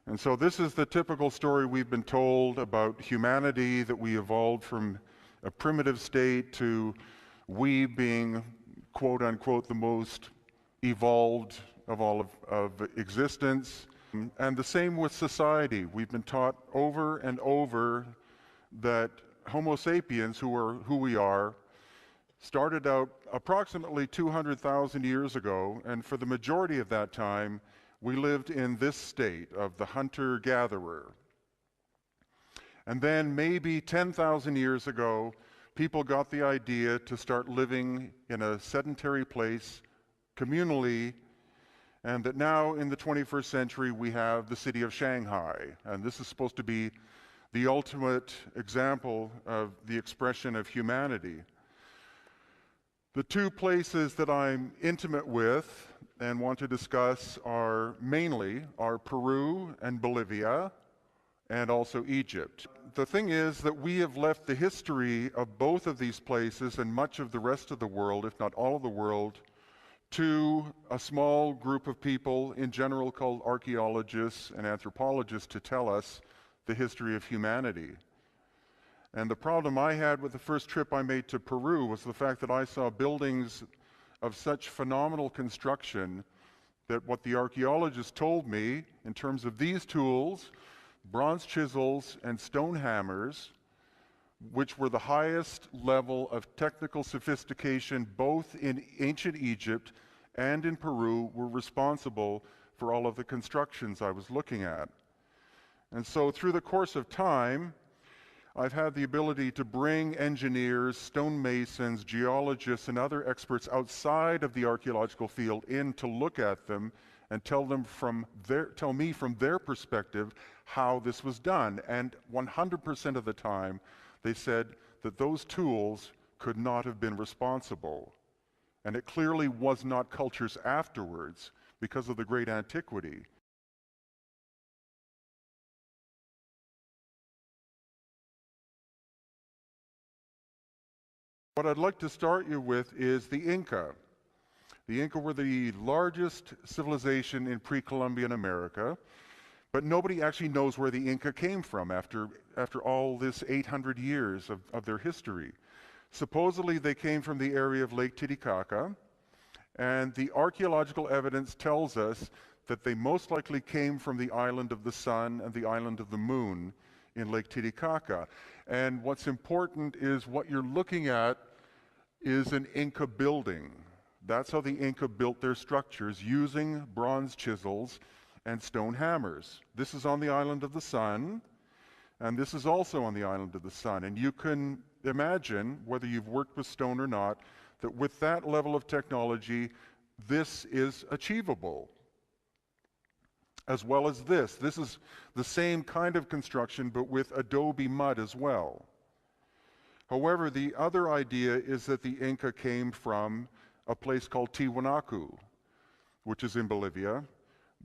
And so this is the typical story we've been told about humanity, that we evolved from a primitive state to we being, quote unquote, the most evolved of all of existence. And the same with society. We've been taught over and over that Homo sapiens, who we are, started out approximately 200,000 years ago, and for the majority of that time, we lived in this state of the hunter-gatherer. And then maybe 10,000 years ago, people got the idea to start living in a sedentary place, communally, and that now in the 21st century we have the city of Shanghai. And this is supposed to be the ultimate example of the expression of humanity. The two places that I'm intimate with and want to discuss are mainly Peru and Bolivia, and also Egypt. The thing is that we have left the history of both of these places and much of the rest of the world, if not all of the world, to a small group of people, in general called archaeologists and anthropologists, to tell us the history of humanity. And the problem I had with the first trip I made to Peru was the fact that I saw buildings of such phenomenal construction that what the archaeologists told me in terms of these tools, bronze chisels and stone hammers, which were the highest level of technical sophistication both in ancient Egypt and in Peru, were responsible for all of the constructions I was looking at. And so through the course of time, I've had the ability to bring engineers, stonemasons, geologists, and other experts outside of the archaeological field in to look at them and tell me from their perspective how this was done. And 100% of the time, they said that those tools could not have been responsible. And it clearly was not cultures afterwards because of the great antiquity. What I'd like to start you with is the Inca. The Inca were the largest civilization in pre-Columbian America, but nobody actually knows where the Inca came from after all this 800 years of their history. Supposedly they came from the area of Lake Titicaca, and the archaeological evidence tells us that they most likely came from the island of the Sun and the island of the Moon in Lake Titicaca. And what's important is what you're looking at is an Inca building. That's how the Inca built their structures, using bronze chisels and stone hammers. This is on the island of the Sun, and this is also on the island of the Sun. And you can imagine, whether you've worked with stone or not, that with that level of technology, this is achievable. As well as this. This is the same kind of construction, but with adobe mud as well. However, the other idea is that the Inca came from a place called Tiwanaku, which is in Bolivia.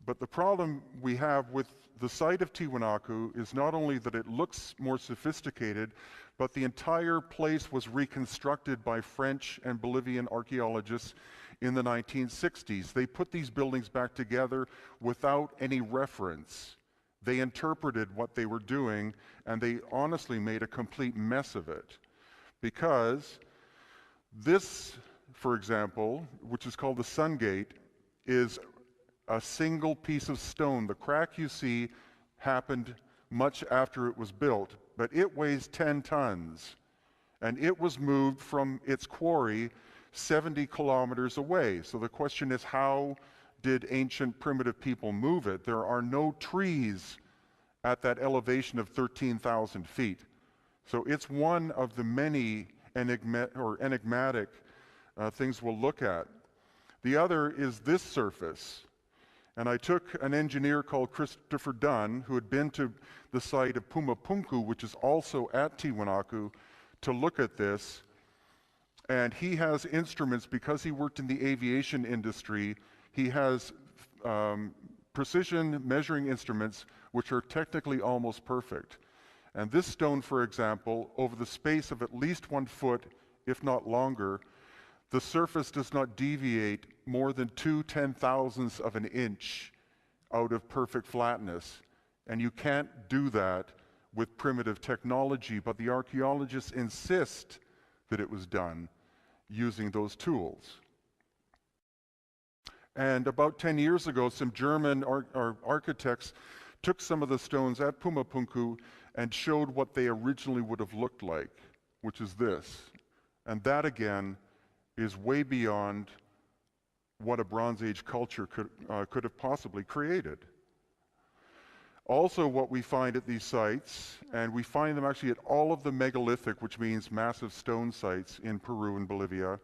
But the problem we have with the site of Tiwanaku is not only that it looks more sophisticated, but the entire place was reconstructed by French and Bolivian archaeologists in the 1960s. They put these buildings back together without any reference. They interpreted what they were doing, and they honestly made a complete mess of it. Because this, for example, which is called the Sun Gate, is a single piece of stone. The crack you see happened much after it was built, but it weighs 10 tons, and it was moved from its quarry 70 kilometers away. So the question is, how did ancient primitive people move it? There are no trees at that elevation of 13,000 feet. So it's one of the many enigmatic things we'll look at. The other is this surface. And I took an engineer called Christopher Dunn, who had been to the site of Pumapunku, which is also at Tiwanaku, to look at this. And he has instruments, because he worked in the aviation industry, he has precision measuring instruments which are technically almost perfect. And this stone, for example, over the space of at least 1 foot, if not longer, the surface does not deviate more than 2/10,000ths of an inch out of perfect flatness. And you can't do that with primitive technology, but the archaeologists insist that it was done using those tools. And about 10 years ago, some German architects took some of the stones at Pumapunku and showed what they originally would have looked like, which is this. And that, again, is way beyond what a Bronze Age culture could have possibly created. Also, what we find at these sites, and we find them actually at all of the megalithic, which means massive stone sites in Peru and Bolivia,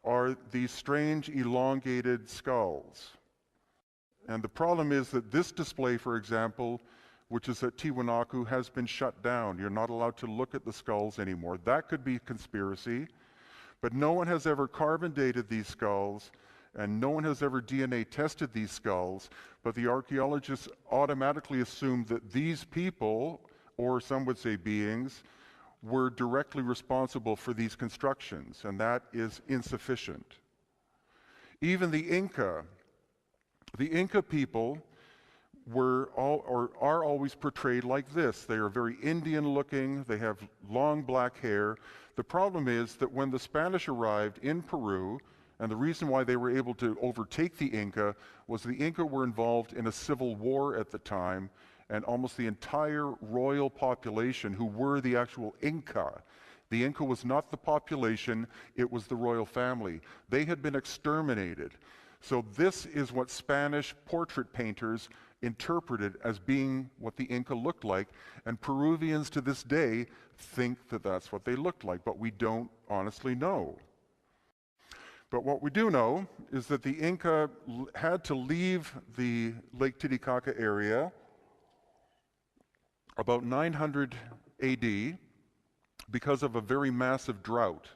are these strange elongated skulls. And the problem is that this display, for example, which is at Tiwanaku, has been shut down. You're not allowed to look at the skulls anymore. That could be conspiracy, but no one has ever carbon dated these skulls, and no one has ever DNA tested these skulls, but the archaeologists automatically assumed that these people, or some would say beings, were directly responsible for these constructions, and that is insufficient. Even the Inca people are always portrayed like this. They are very Indian looking, they have long black hair. The problem is that when the Spanish arrived in Peru, and the reason why they were able to overtake the Inca was the Inca were involved in a civil war at the time, and almost the entire royal population, who were the actual Inca. The Inca was not the population, it was the royal family. They had been exterminated. So this is what Spanish portrait painters interpreted as being what the Inca looked like, and Peruvians to this day think that that's what they looked like, but we don't honestly know. But what we do know is that the Inca had to leave the Lake Titicaca area about 900 AD because of a very massive drought.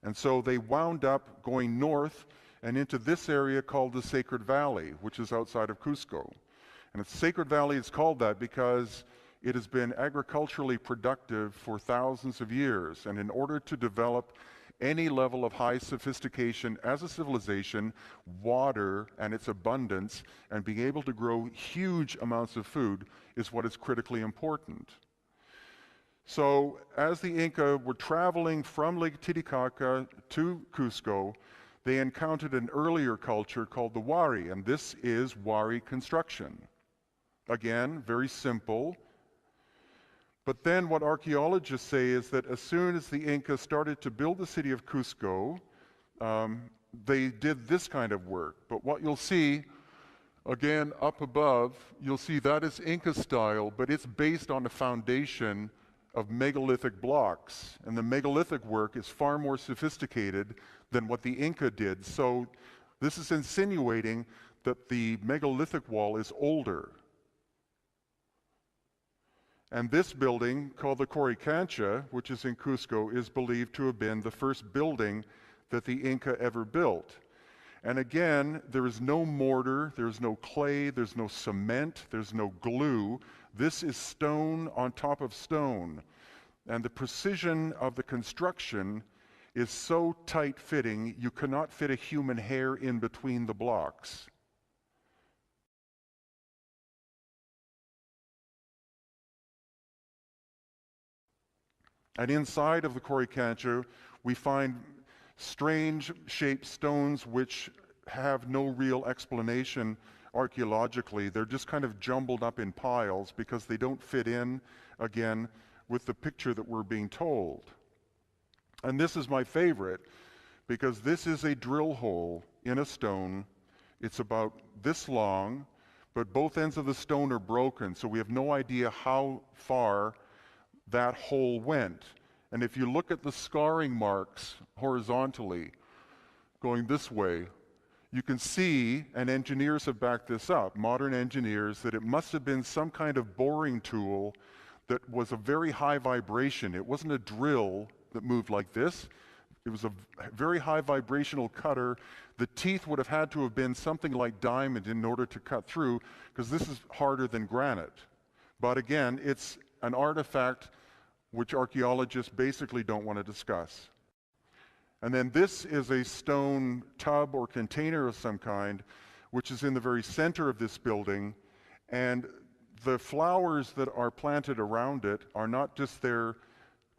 And so they wound up going north and into this area called the Sacred Valley, which is outside of Cusco. And the Sacred Valley is called that because it has been agriculturally productive for thousands of years. And in order to develop any level of high sophistication as a civilization, water and its abundance and being able to grow huge amounts of food is what is critically important. So as the Inca were traveling from Lake Titicaca to Cusco, they encountered an earlier culture called the Wari, and this is Wari construction. Again, very simple. But then what archaeologists say is that as soon as the Inca started to build the city of Cusco, they did this kind of work. But what you'll see, again, up above, you'll see that is Inca style, but it's based on a foundation of megalithic blocks. And the megalithic work is far more sophisticated than what the Inca did. So this is insinuating that the megalithic wall is older. And this building, called the Coricancha, which is in Cusco, is believed to have been the first building that the Inca ever built. And again, there is no mortar, there's no clay, there's no cement, there's no glue. This is stone on top of stone. And the precision of the construction is so tight-fitting, you cannot fit a human hair in between the blocks. And inside of the Coricancha, we find strange shaped stones which have no real explanation archaeologically. They're just kind of jumbled up in piles because they don't fit in, again, with the picture that we're being told. And this is my favorite because this is a drill hole in a stone. It's about this long, but both ends of the stone are broken, so we have no idea how far that hole went. And if you look at the scarring marks horizontally, going this way, you can see, and engineers have backed this up, modern engineers, that it must have been some kind of boring tool that was a very high vibration. It wasn't a drill that moved like this. It was a very high vibrational cutter. The teeth would have had to have been something like diamond in order to cut through, because this is harder than granite. But again, it's an artifact which archaeologists basically don't want to discuss. And then this is a stone tub or container of some kind, which is in the very center of this building. And the flowers that are planted around it are not just there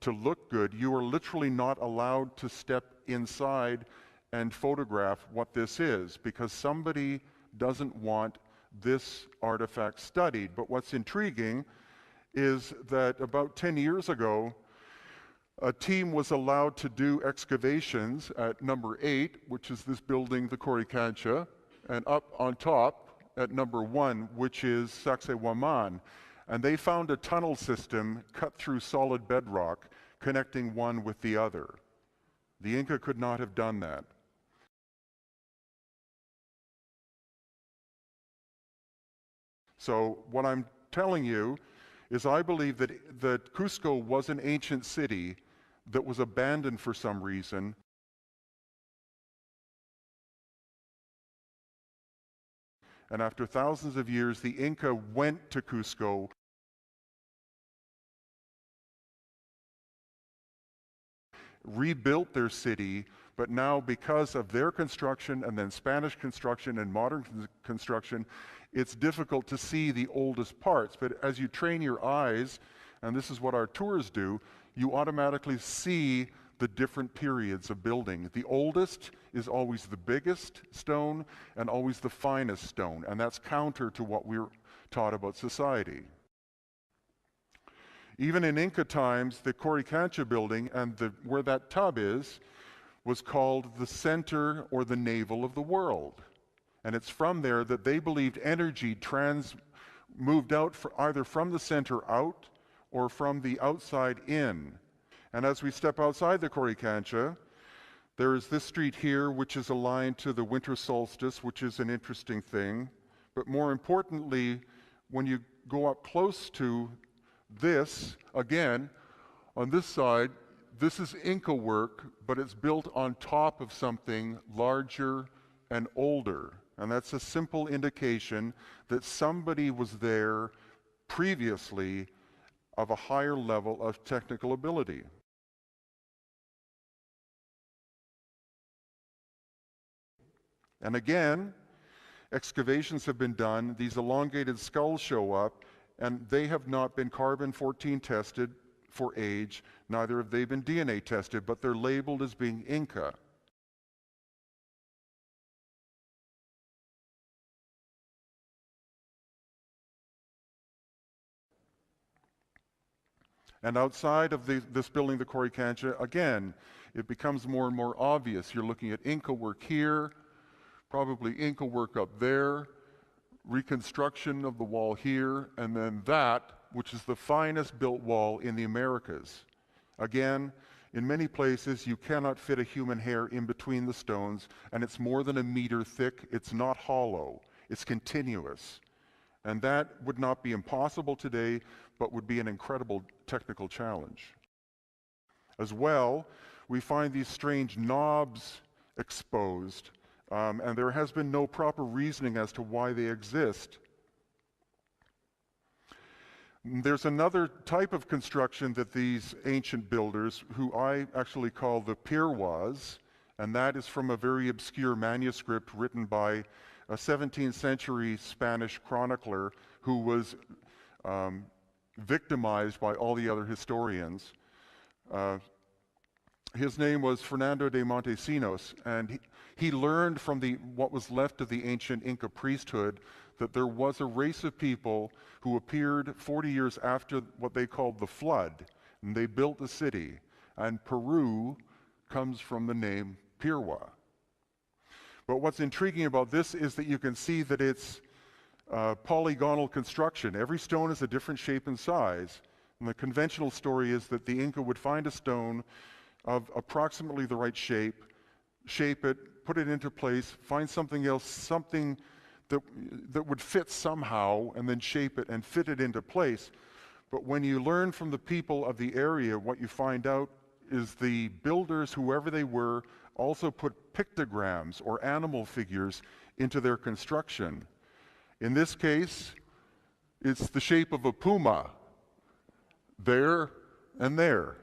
to look good. You are literally not allowed to step inside and photograph what this is because somebody doesn't want this artifact studied. But what's intriguing is that about 10 years ago, a team was allowed to do excavations at number 8, which is this building, the Coricancha, and up on top at number 1, which is Sacsayhuaman. And they found a tunnel system cut through solid bedrock, connecting one with the other. The Inca could not have done that. So what I'm telling you is I believe that Cusco was an ancient city that was abandoned for some reason. And after thousands of years, the Inca went to Cusco, rebuilt their city, but now because of their construction and then Spanish construction and modern construction, it's difficult to see the oldest parts. But as you train your eyes, and this is what our tours do, you automatically see the different periods of building. The oldest is always the biggest stone and always the finest stone, and that's counter to what we're taught about society. Even in Inca times, the Coricancha building and where that tub is was called the center or the navel of the world. And it's from there that they believed energy moved out either from the center out or from the outside in. And as we step outside the Coricancha, there is this street here, which is aligned to the winter solstice, which is an interesting thing. But more importantly, when you go up close to this, again, on this side, this is Inca work, but it's built on top of something larger and older. And that's a simple indication that somebody was there previously of a higher level of technical ability. And again, excavations have been done. These elongated skulls show up, and they have not been carbon-14 tested for age. Neither have they been DNA tested, but they're labeled as being Inca. And outside of this building, the Coricancha, again, it becomes more and more obvious. You're looking at Inca work here, probably Inca work up there, reconstruction of the wall here, and then that, which is the finest built wall in the Americas. Again, in many places, you cannot fit a human hair in between the stones, and it's more than 1 meter thick. It's not hollow. It's continuous. And that would not be impossible today, but would be an incredible technical challenge. As well, we find these strange knobs exposed, and there has been no proper reasoning as to why they exist. There's another type of construction that these ancient builders, who I actually call the Pirwas, and that is from a very obscure manuscript written by a 17th century Spanish chronicler who was victimized by all the other historians. His name was Fernando de Montesinos, and he learned from what was left of the ancient Inca priesthood that there was a race of people who appeared 40 years after what they called the flood, and they built the city. And Peru comes from the name Pirwa. But what's intriguing about this is that you can see that it's polygonal construction. Every stone is a different shape and size. And the conventional story is that the Inca would find a stone of approximately the right shape it, put it into place, find something else, something that would fit somehow, and then shape it and fit it into place. But when you learn from the people of the area, what you find out is the builders, whoever they were, also put pictograms or animal figures into their construction. In this case, it's the shape of a puma, there and there.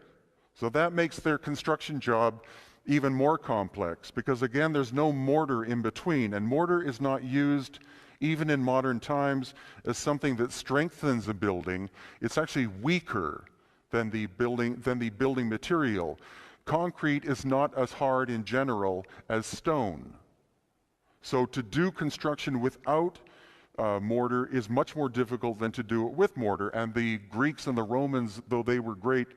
So that makes their construction job even more complex because, again, there's no mortar in between, and mortar is not used even in modern times, as something that strengthens a building, it's actually weaker than the building material. Concrete is not as hard in general as stone. So to do construction without mortar is much more difficult than to do it with mortar. And the Greeks and the Romans, though they were great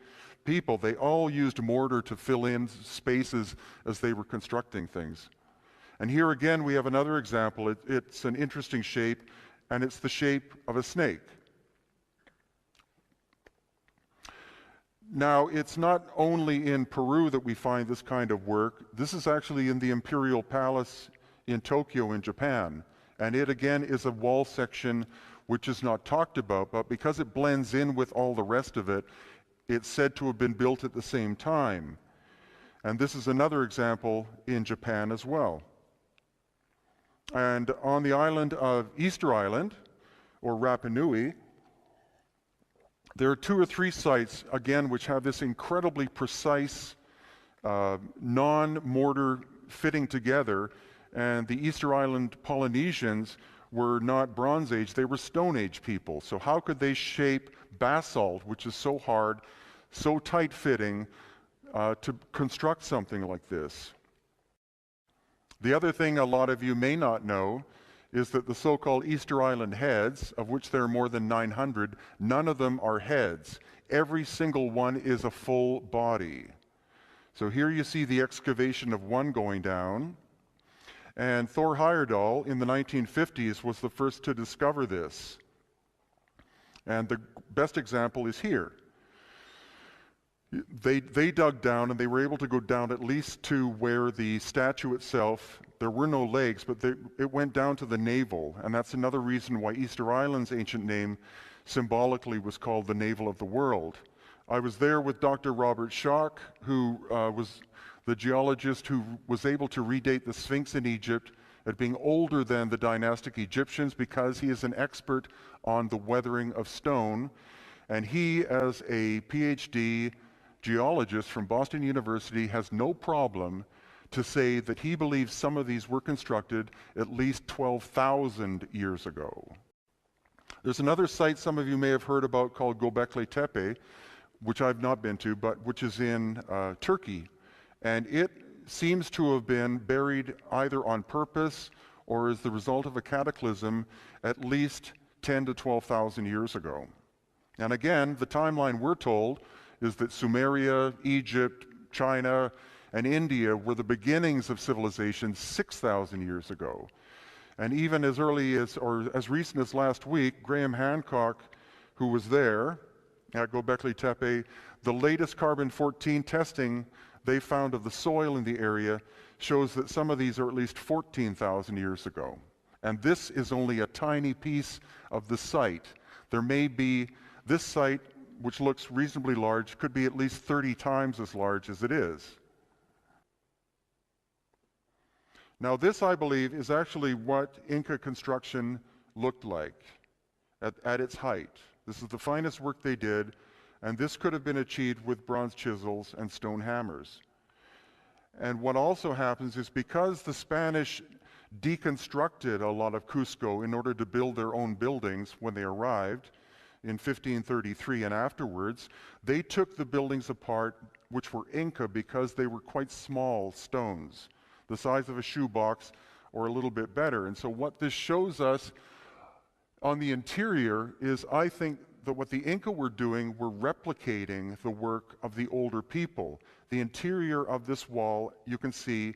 people, they all used mortar to fill in spaces as they were constructing things. And here again we have another example. It's an interesting shape, and it's the shape of a snake. Now, it's not only in Peru that we find this kind of work. This is actually in the Imperial Palace in Tokyo in Japan. And it again is a wall section which is not talked about, but because it blends in with all the rest of it, it's said to have been built at the same time. And this is another example in Japan as well. And on the island of Easter Island, or Rapa Nui, there are 2 or 3 sites, again, which have this incredibly precise non-mortar fitting together. And the Easter Island Polynesians were not Bronze Age, they were Stone Age people. So how could they shape basalt, which is so hard, so tight-fitting, to construct something like this? The other thing a lot of you may not know is that the so-called Easter Island heads, of which there are more than 900, none of them are heads. Every single one is a full body. So here you see the excavation of one going down. And Thor Heyerdahl in the 1950s was the first to discover this. And the best example is here. They dug down, and they were able to go down at least to where the statue itself, there were no legs, but it went down to the navel. And that's another reason why Easter Island's ancient name symbolically was called the navel of the world. I was there with Dr. Robert Schock, who was the geologist who was able to redate the Sphinx in Egypt as being older than the dynastic Egyptians, because he is an expert on the weathering of stone. And he, as a PhD geologist from Boston University, has no problem to say that he believes some of these were constructed at least 12,000 years ago. There's another site some of you may have heard about called Göbekli Tepe, which I've not been to, but which is in Turkey. And it seems to have been buried either on purpose or as the result of a cataclysm at least 10 to 12,000 years ago. And again, the timeline we're told is that Sumeria, Egypt, China, and India were the beginnings of civilization 6,000 years ago. And even as early as, or as recent as last week, Graham Hancock, who was there at Göbekli Tepe, the latest carbon-14 testing they found of the soil in the area shows that some of these are at least 14,000 years ago. And this is only a tiny piece of the site. There may be, this site, which looks reasonably large, could be at least 30 times as large as it is. Now this, I believe, is actually what Inca construction looked like at its height. This is the finest work they did, and this could have been achieved with bronze chisels and stone hammers. And what also happens is, because the Spanish deconstructed a lot of Cusco in order to build their own buildings when they arrived in 1533 and afterwards, they took the buildings apart which were Inca because they were quite small stones, the size of a shoebox or a little bit better. And so what this shows us on the interior is, I think, that what the Inca were doing were replicating the work of the older people. The interior of this wall, you can see,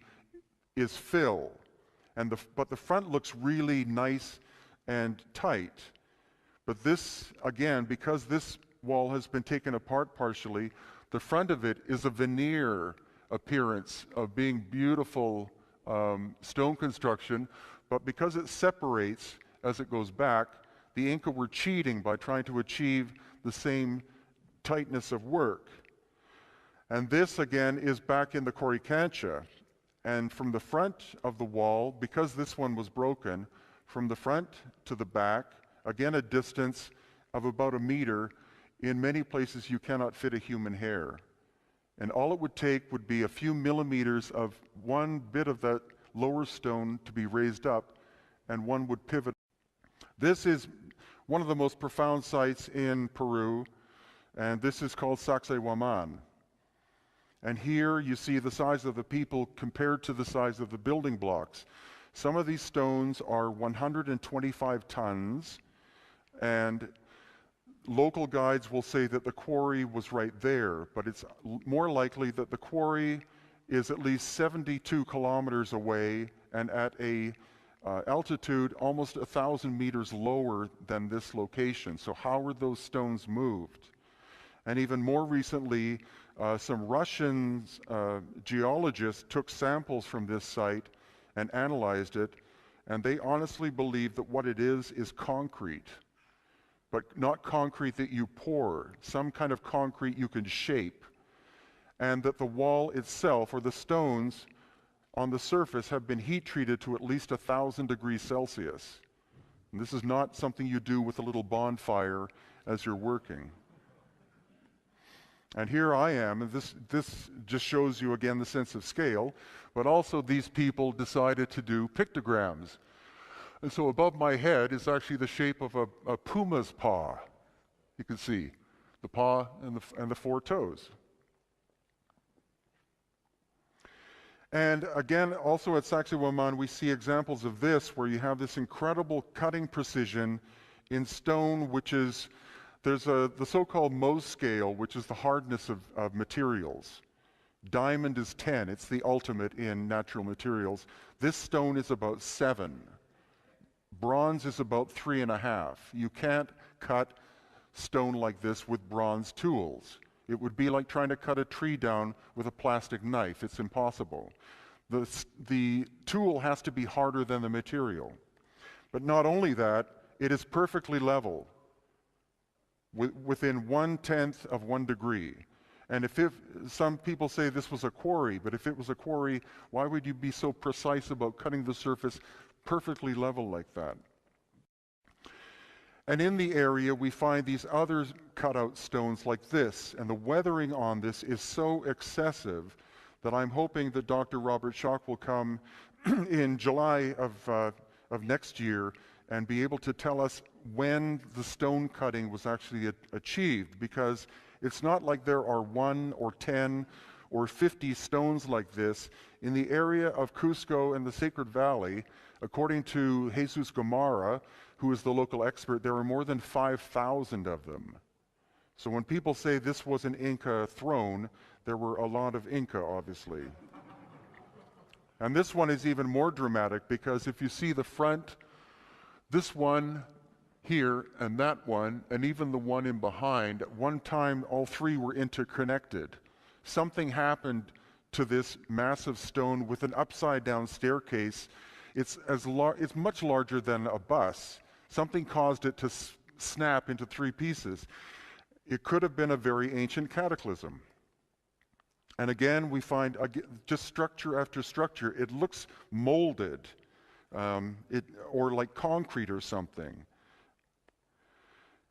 is fill. But the front looks really nice and tight. But this, again, because this wall has been taken apart partially, the front of it is a veneer appearance of being beautiful stone construction, but because it separates as it goes back, the Inca were cheating by trying to achieve the same tightness of work. And this, again, is back in the Coricancha. And from the front of the wall, because this one was broken, from the front to the back, again a distance of about a meter, in many places you cannot fit a human hair. And all it would take would be a few millimeters of one bit of that lower stone to be raised up, and one would pivot. This is one of the most profound sites in Peru, and this is called Sacsayhuaman. And here you see the size of the people compared to the size of the building blocks. Some of these stones are 125 tons, and local guides will say that the quarry was right there, but it's more likely that the quarry is at least 72 kilometers away and at a altitude almost 1,000 meters lower than this location. So how were those stones moved? And even more recently, some Russian geologists took samples from this site and analyzed it, and they honestly believe that what it is concrete, but not concrete that you pour, some kind of concrete you can shape, and that the wall itself, or the stones on the surface, have been heat treated to at least 1,000 degrees Celsius. And this is not something you do with a little bonfire as you're working. And here I am, and this just shows you again the sense of scale, but also these people decided to do pictograms. And so above my head is actually the shape of a puma's paw. You can see the paw and the four toes. And again, also at Sacsayhuaman, we see examples of this, where you have this incredible cutting precision in stone, which is, there's the so-called Mohs scale, which is the hardness of materials. Diamond is 10, it's the ultimate in natural materials. This stone is about 7. Bronze is about 3.5. You can't cut stone like this with bronze tools. It would be like trying to cut a tree down with a plastic knife. It's impossible. The tool has to be harder than the material. But not only that, it is perfectly level, within 1/10 of 1 degree. And some people say this was a quarry, but if it was a quarry, why would you be so precise about cutting the surface perfectly level like that? And in the area, we find these other cutout stones like this, and the weathering on this is so excessive that I'm hoping that Dr. Robert Schock will come in July of next year and be able to tell us when the stone cutting was actually achieved, because it's not like there are 1 or 10 or 50 stones like this. In the area of Cusco and the Sacred Valley, according to Jesus Gamarra, who is the local expert, there are more than 5,000 of them. So when people say this was an Inca throne, there were a lot of Inca, obviously. And this one is even more dramatic, because if you see the front, this one here and that one, and even the one in behind, at one time all three were interconnected. Something happened to this massive stone with an upside down staircase. It's much larger than a bus. Something caused it to snap into 3 pieces. It could have been a very ancient cataclysm. And again, we find just structure after structure. It looks molded, or like concrete or something.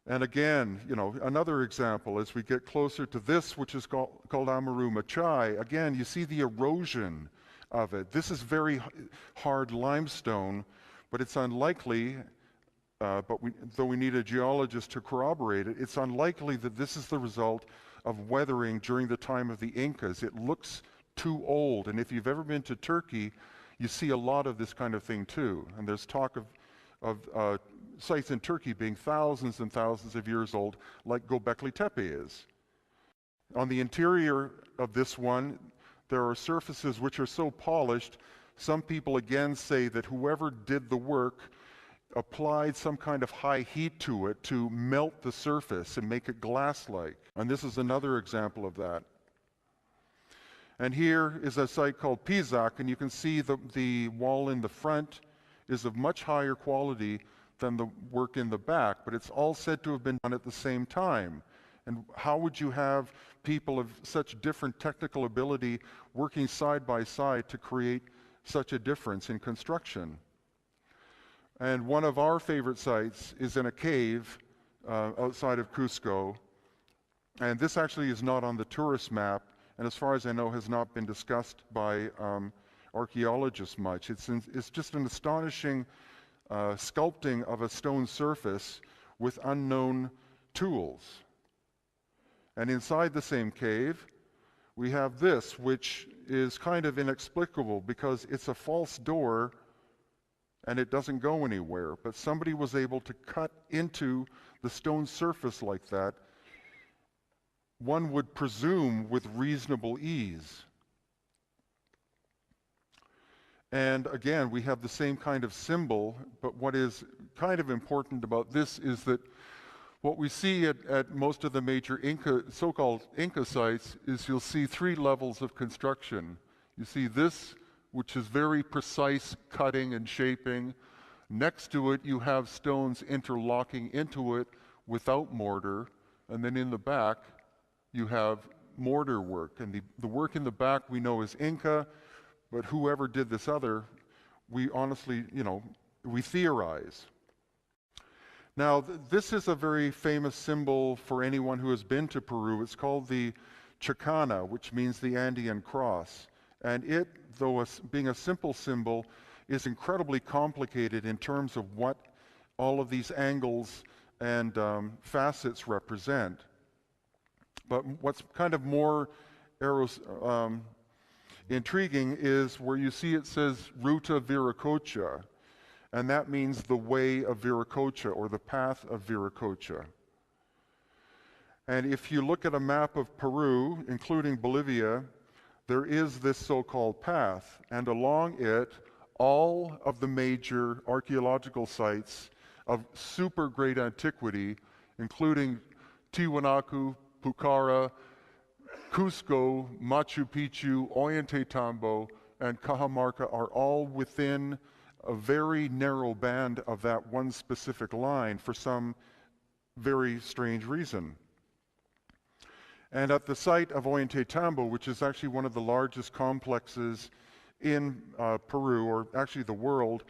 And again, another example, as we get closer to this, which is called Amaru Machai, again, you see the erosion of it. This is very hard limestone, but it's unlikely, though we need a geologist to corroborate it, it's unlikely that this is the result of weathering during the time of the Incas. It looks too old, and if you've ever been to Turkey, you see a lot of this kind of thing too. And there's talk of sites in Turkey being thousands and thousands of years old, like Göbekli Tepe is. On the interior of this one, there are surfaces which are so polished, some people again say that whoever did the work applied some kind of high heat to it to melt the surface and make it glass-like. And this is another example of that. And here is a site called Pisac, and you can see the wall in the front is of much higher quality than the work in the back, but it's all said to have been done at the same time. And how would you have people of such different technical ability working side by side to create such a difference in construction? And one of our favorite sites is in a cave outside of Cusco. And this actually is not on the tourist map, and as far as I know has not been discussed by archaeologists much. It's just an astonishing sculpting of a stone surface with unknown tools. And inside the same cave, we have this, which is kind of inexplicable because it's a false door and it doesn't go anywhere. But somebody was able to cut into the stone surface like that, one would presume with reasonable ease. And again, we have the same kind of symbol, but what is kind of important about this is that what we see at most of the major so-called Inca sites is you'll see three levels of construction. You see this, which is very precise cutting and shaping. Next to it, you have stones interlocking into it without mortar. And then in the back, you have mortar work. And the work in the back we know is Inca, but whoever did this other, we honestly, we theorize. Now, this is a very famous symbol for anyone who has been to Peru. It's called the Chicana, which means the Andean cross. And it, though being a simple symbol, is incredibly complicated in terms of what all of these angles and facets represent. But what's kind of more intriguing is where you see it says Ruta Viracocha, and that means the way of Viracocha or the path of Viracocha. And if you look at a map of Peru, including Bolivia, there is this so-called path, and along it, all of the major archaeological sites of super great antiquity, including Tiwanaku, Pucara, Cusco, Machu Picchu, Ollantaytambo, and Cajamarca are all within a very narrow band of that one specific line for some very strange reason. And at the site of Ollantaytambo, which is actually one of the largest complexes in Peru, or actually the world,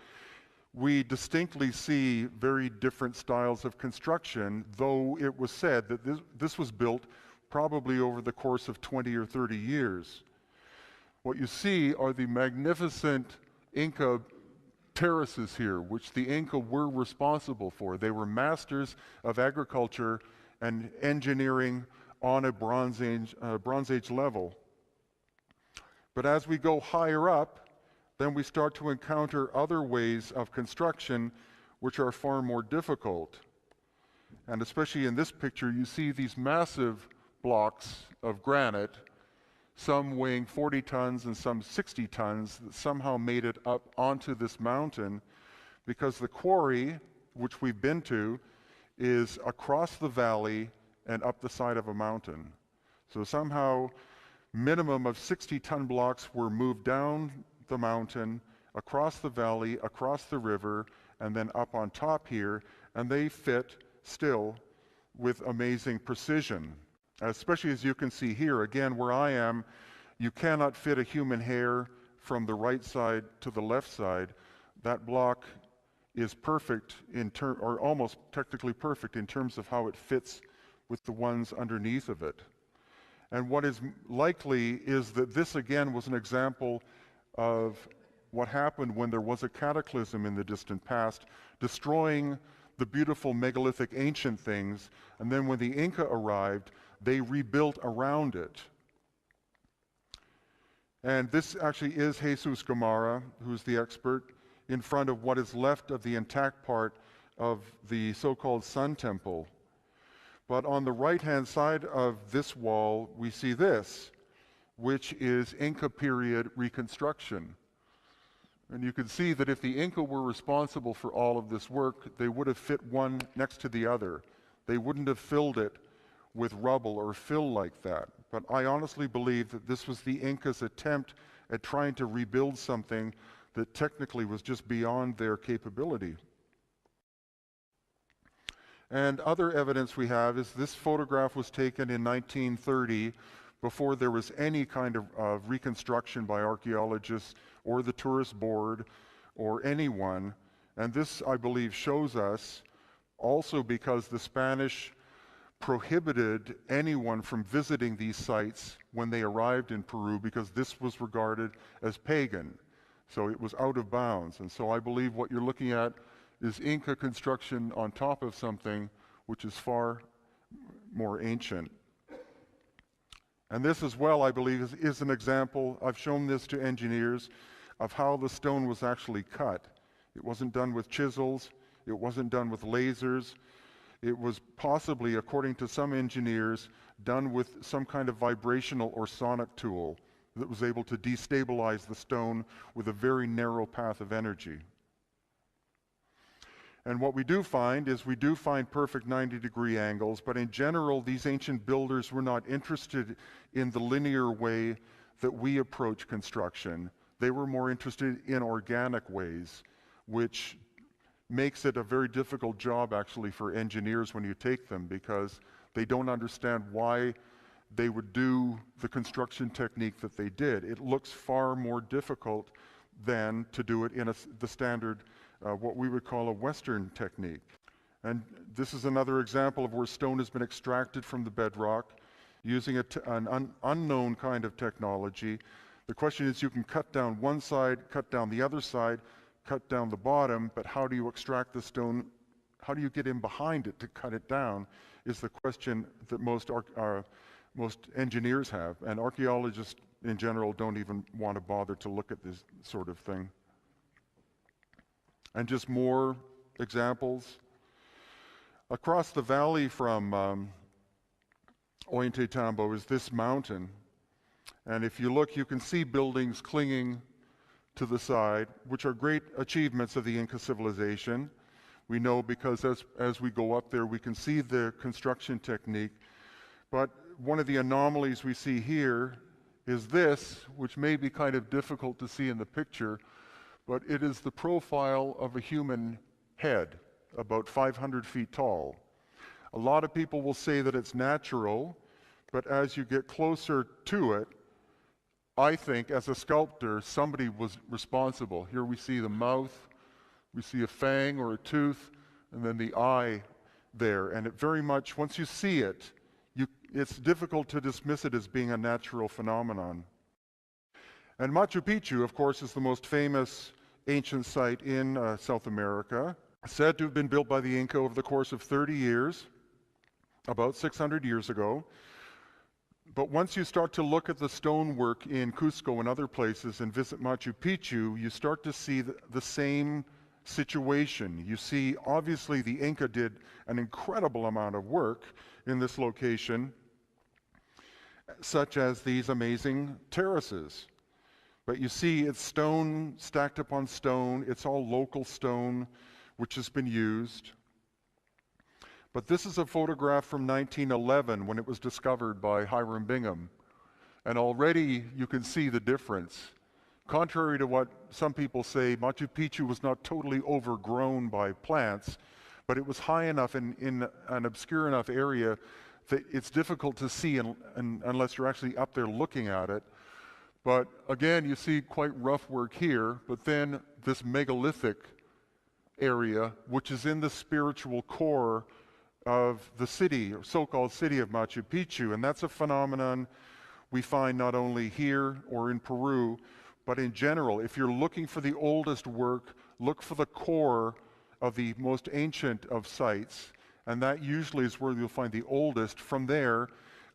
we distinctly see very different styles of construction, though it was said that this was built probably over the course of 20 or 30 years. What you see are the magnificent Inca terraces here, which the Inca were responsible for. They were masters of agriculture and engineering on a Bronze Age level. But as we go higher up, then we start to encounter other ways of construction which are far more difficult. And especially in this picture, you see these massive blocks of granite, some weighing 40 tons and some 60 tons, that somehow made it up onto this mountain, because the quarry, which we've been to, is across the valley and up the side of a mountain. So somehow, minimum of 60-ton blocks were moved down the mountain, across the valley, across the river, and then up on top here, and they fit still with amazing precision. Especially as you can see here, again, where I am, you cannot fit a human hair from the right side to the left side. That block is perfect or almost technically perfect in terms of how it fits with the ones underneath of it. And what is likely is that this again was an example of what happened when there was a cataclysm in the distant past, destroying the beautiful megalithic ancient things, and then when the Inca arrived, they rebuilt around it. And this actually is Jesus Gamarra, who's the expert, in front of what is left of the intact part of the so-called Sun Temple. But on the right-hand side of this wall, we see this, which is Inca period reconstruction. And you can see that if the Inca were responsible for all of this work, they would have fit one next to the other. They wouldn't have filled it with rubble or fill like that. But I honestly believe that this was the Incas' attempt at trying to rebuild something that technically was just beyond their capability. And other evidence we have is this photograph was taken in 1930, before there was any kind of reconstruction by archaeologists or the tourist board or anyone. And this, I believe, shows us also because the Spanish prohibited anyone from visiting these sites when they arrived in Peru, because this was regarded as pagan. So it was out of bounds. And so I believe what you're looking at is Inca construction on top of something which is far more ancient. And this as well, I believe, is an example, I've shown this to engineers, of how the stone was actually cut. It wasn't done with chisels, it wasn't done with lasers, it was possibly, according to some engineers, done with some kind of vibrational or sonic tool that was able to destabilize the stone with a very narrow path of energy. And what we do find is we do find perfect 90-degree angles, but in general, these ancient builders were not interested in the linear way that we approach construction. They were more interested in organic ways, which makes it a very difficult job actually for engineers when you take them, because they don't understand why they would do the construction technique that they did. It looks far more difficult than to do it in the standard what we would call a Western technique. And this is another example of where stone has been extracted from the bedrock using an unknown kind of technology. The question is, you can cut down one side, cut down the other side, cut down the bottom, but how do you extract the stone? How do you get in behind it to cut it down is the question that most engineers have, and archaeologists in general don't even want to bother to look at this sort of thing. And just more examples. Across the valley from Ollantaytambo is this mountain. And if you look, you can see buildings clinging to the side, which are great achievements of the Inca civilization. We know because as we go up there, we can see the construction technique. But one of the anomalies we see here is this, which may be kind of difficult to see in the picture, but it is the profile of a human head, about 500 feet tall. A lot of people will say that it's natural, but as you get closer to it, I think as a sculptor, somebody was responsible. Here we see the mouth, we see a fang or a tooth, and then the eye there. And it very much, once you see it, it's difficult to dismiss it as being a natural phenomenon. And Machu Picchu, of course, is the most famous ancient site in South America, said to have been built by the Inca over the course of 30 years, about 600 years ago. But once you start to look at the stonework in Cusco and other places and visit Machu Picchu, you start to see the same situation. You see, obviously, the Inca did an incredible amount of work in this location, such as these amazing terraces. But you see, it's stone stacked upon stone. It's all local stone, which has been used. But this is a photograph from 1911 when it was discovered by Hiram Bingham. And already you can see the difference. Contrary to what some people say, Machu Picchu was not totally overgrown by plants, but it was high enough in an obscure enough area that it's difficult to see unless you're actually up there looking at it. But again, you see quite rough work here, but then this megalithic area, which is in the spiritual core of the city, or so-called city of Machu Picchu. And that's a phenomenon we find not only here or in Peru, but in general. If you're looking for the oldest work, look for the core of the most ancient of sites, and that usually is where you'll find the oldest. From there,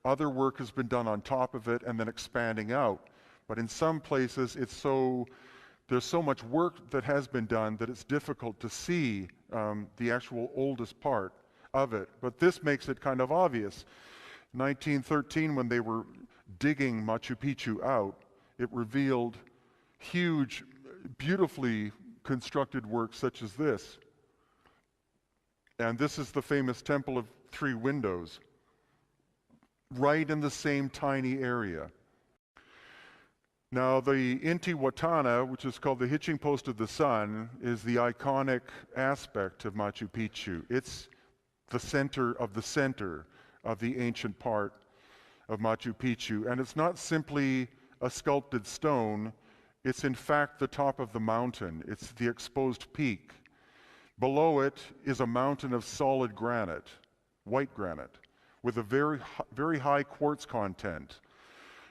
other work has been done on top of it and then expanding out. But in some places, there's so much work that has been done that it's difficult to see the actual oldest part of it. But this makes it kind of obvious. 1913, when they were digging Machu Picchu out, it revealed huge, beautifully constructed work such as this. And this is the famous Temple of Three Windows, right in the same tiny area. Now, the Intihuatana, which is called the Hitching Post of the Sun, is the iconic aspect of Machu Picchu. It's the center of the ancient part of Machu Picchu. And it's not simply a sculpted stone, it's in fact the top of the mountain. It's the exposed peak. Below it is a mountain of solid granite, white granite, with a very high quartz content.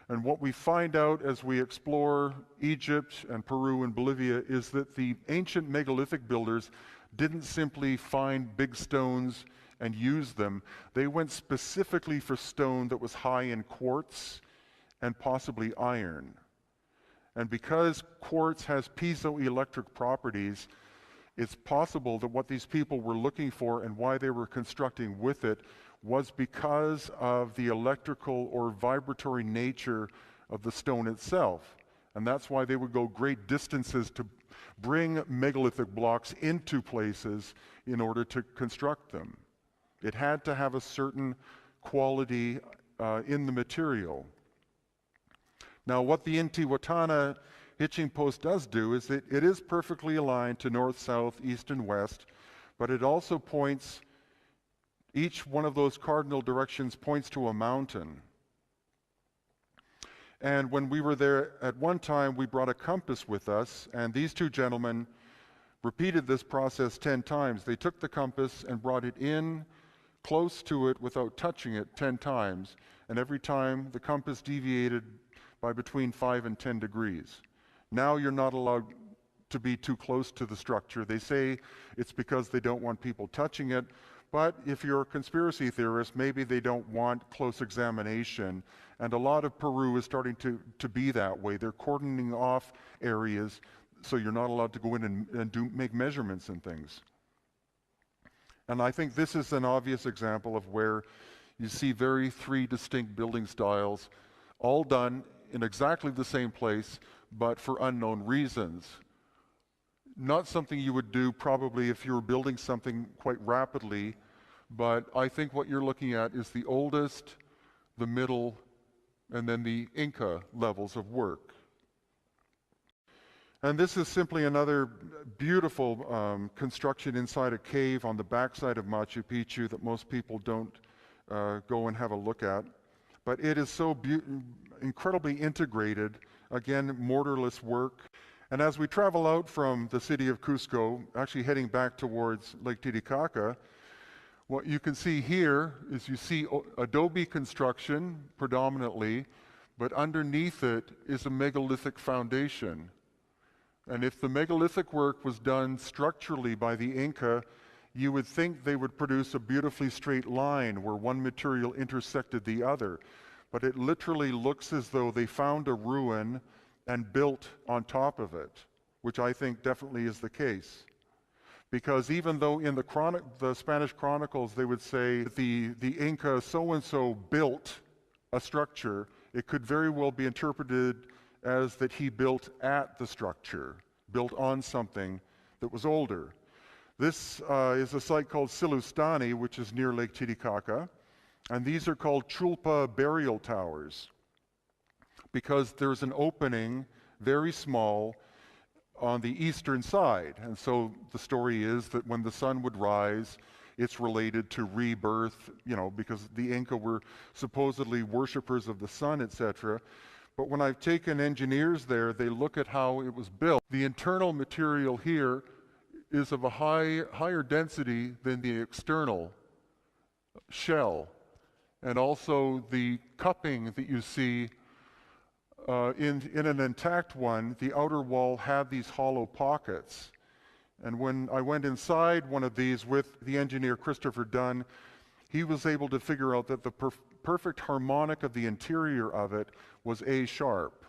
And what we find out as we explore Egypt and Peru and Bolivia is that the ancient megalithic builders didn't simply find big stones and use them. They went specifically for stone that was high in quartz and possibly iron. And because quartz has piezoelectric properties, it's possible that what these people were looking for and why they were constructing with it was because of the electrical or vibratory nature of the stone itself. And that's why they would go great distances to bring megalithic blocks into places in order to construct them. It had to have a certain quality in the material. Now, what the Intihuatana hitching post does do is it is perfectly aligned to north, south, east, and west, but it also points, each one of those cardinal directions points to a mountain. And when we were there at one time, we brought a compass with us, and these two gentlemen repeated this process 10 times. They took the compass and brought it in close to it without touching it 10 times, and every time the compass deviated by between 5 and 10 degrees. Now you're not allowed to be too close to the structure. They say it's because they don't want people touching it, but if you're a conspiracy theorist, maybe they don't want close examination. And a lot of Peru is starting to be that way. They're cordoning off areas so you're not allowed to go in and make measurements and things. And I think this is an obvious example of where you see three distinct building styles, all done in exactly the same place, but for unknown reasons. Not something you would do probably if you were building something quite rapidly, but I think what you're looking at is the oldest, the middle, and then the Inca levels of work. And this is simply another beautiful construction inside a cave on the backside of Machu Picchu that most people don't go and have a look at. But it is so incredibly integrated, again, mortarless work. And as we travel out from the city of Cusco, actually heading back towards Lake Titicaca, what you can see here is you see adobe construction predominantly, but underneath it is a megalithic foundation. And if the megalithic work was done structurally by the Inca, you would think they would produce a beautifully straight line where one material intersected the other. But it literally looks as though they found a ruin and built on top of it, which I think definitely is the case. Because even though in the Spanish chronicles they would say that the Inca so-and-so built a structure, it could very well be interpreted as that he built at the structure, built on something that was older. This is a site called Silustani, which is near Lake Titicaca, and these are called Chulpa burial towers because there's an opening, very small, on the eastern side. And so the story is that when the sun would rise, it's related to rebirth, because the Inca were supposedly worshipers of the sun, etc. But when I've taken engineers there, they look at how it was built. The internal material here is of a higher density than the external shell. And also the cupping that you see in an intact one, the outer wall had these hollow pockets. And when I went inside one of these with the engineer Christopher Dunn, he was able to figure out that the perfect harmonic of the interior of it was A sharp.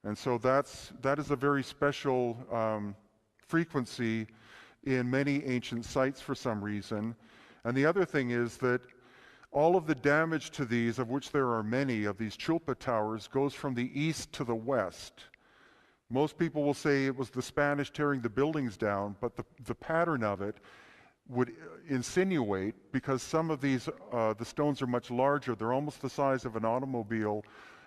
And so that is a very special frequency in many ancient sites for some reason. And the other thing is that all of the damage to these, of which there are many of these Chulpa towers, goes from the east to the west. Most people will say it was the Spanish tearing the buildings down, but the pattern of it would insinuate, because some of these, the stones are much larger, they're almost the size of an automobile,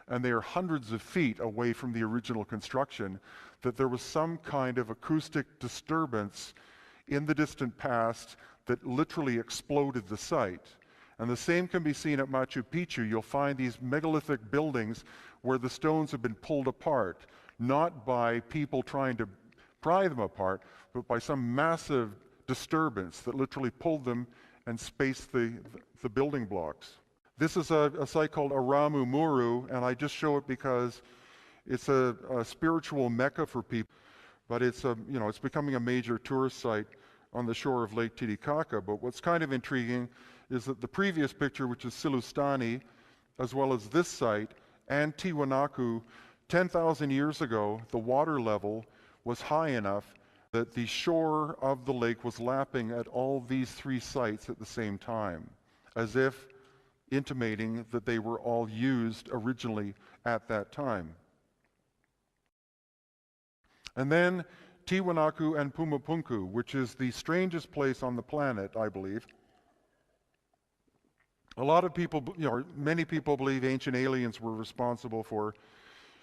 and they are hundreds of feet away from the original construction, that there was some kind of acoustic disturbance in the distant past that literally exploded the site. And the same can be seen at Machu Picchu. You'll find these megalithic buildings where the stones have been pulled apart, not by people trying to pry them apart, but by some massive disturbance that literally pulled them and spaced the building blocks. This is a site called Aramu Muru, and I just show it because it's a spiritual mecca for people, but it's becoming a major tourist site. on the shore of Lake Titicaca. But what's kind of intriguing is that the previous picture, which is Silustani, as well as this site, and Tiwanaku, 10,000 years ago, the water level was high enough that the shore of the lake was lapping at all these three sites at the same time, as if intimating that they were all used originally at that time. And then Tiwanaku and Pumapunku, which is the strangest place on the planet, I believe. A lot of people, many people believe ancient aliens were responsible for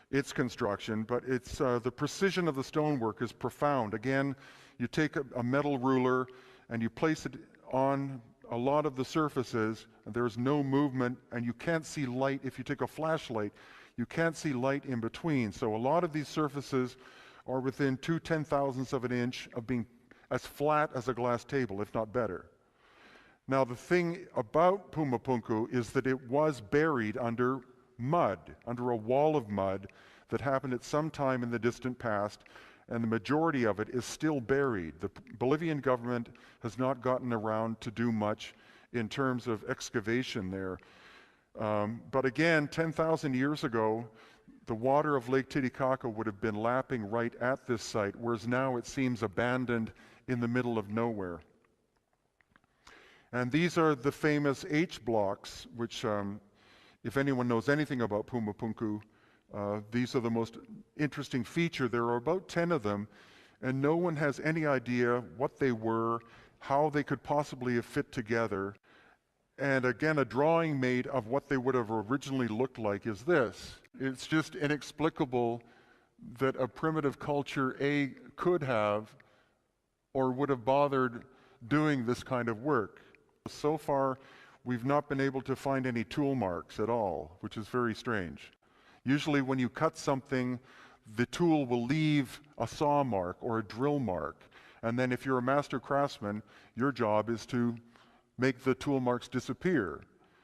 its construction, but it's the precision of the stonework is profound. Again, you take a metal ruler and you place it on a lot of the surfaces, and there's no movement, and you can't see light. If you take a flashlight, you can't see light in between. So a lot of these surfaces are within 2/10,000ths of an inch of being as flat as a glass table, if not better. Now, the thing about Pumapunku is that it was buried under mud, under a wall of mud that happened at some time in the distant past, and the majority of it is still buried. The Bolivian government has not gotten around to do much in terms of excavation there. But again, 10,000 years ago, the water of Lake Titicaca would have been lapping right at this site, whereas now it seems abandoned in the middle of nowhere. And these are the famous H blocks, which, if anyone knows anything about Pumapunku, these are the most interesting feature. There are about 10 of them, and no one has any idea what they were, how they could possibly have fit together. And again, a drawing made of what they would have originally looked like is this. It's just inexplicable that a primitive culture, could have or would have bothered doing this kind of work. So far, we've not been able to find any tool marks at all, which is very strange. Usually when you cut something, the tool will leave a saw mark or a drill mark. And then if you're a master craftsman, your job is to make the tool marks disappear.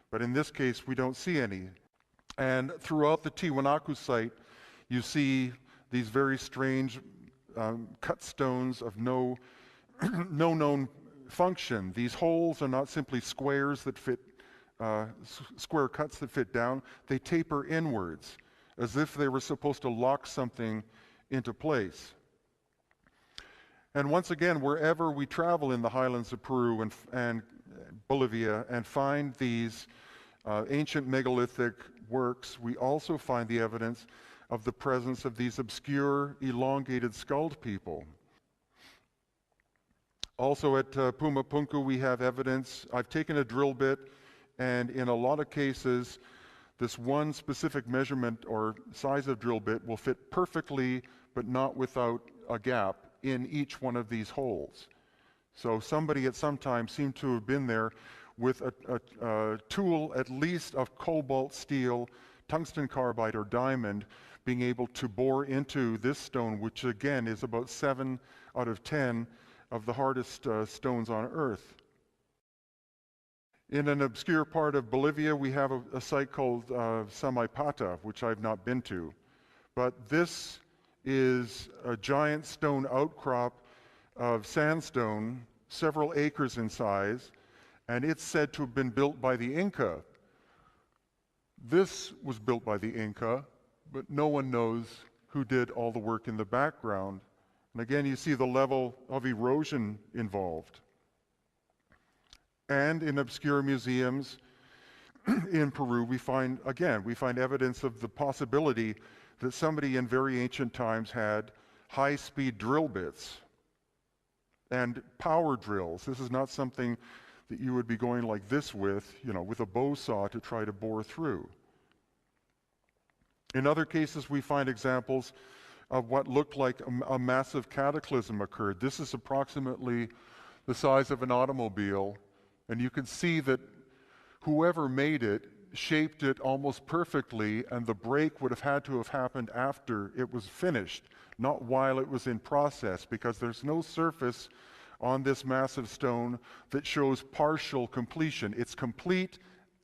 But in this case, we don't see any. And throughout the Tiwanaku site, you see these very strange cut stones of no known function. These holes are not simply squares that fit, square cuts that fit down. They taper inwards, as if they were supposed to lock something into place. And once again, wherever we travel in the highlands of Peru and Bolivia and find these ancient megalithic works, we also find the evidence of the presence of these obscure, elongated skulled people. Also at Pumapunku, we have evidence. I've taken a drill bit, and in a lot of cases, this one specific measurement or size of drill bit will fit perfectly, but not without a gap in each one of these holes. So somebody at some time seemed to have been there with a tool at least of cobalt steel, tungsten carbide, or diamond, being able to bore into this stone, which again is about 7 out of 10 of the hardest stones on Earth. In an obscure part of Bolivia, we have a site called Samaipata, which I've not been to. But this is a giant stone outcrop of sandstone, several acres in size, and it's said to have been built by the Inca. This was built by the Inca, but no one knows who did all the work in the background. And again, you see the level of erosion involved. And in obscure museums in Peru, we find evidence of the possibility that somebody in very ancient times had high-speed drill bits and power drills. This is not something that you would be going like this with a bow saw to try to bore through. In other cases, we find examples of what looked like a massive cataclysm occurred. This is approximately the size of an automobile, and you can see that whoever made it shaped it almost perfectly, and the break would have had to have happened after it was finished, not while it was in process, because there's no surface on this massive stone that shows partial completion. It's complete,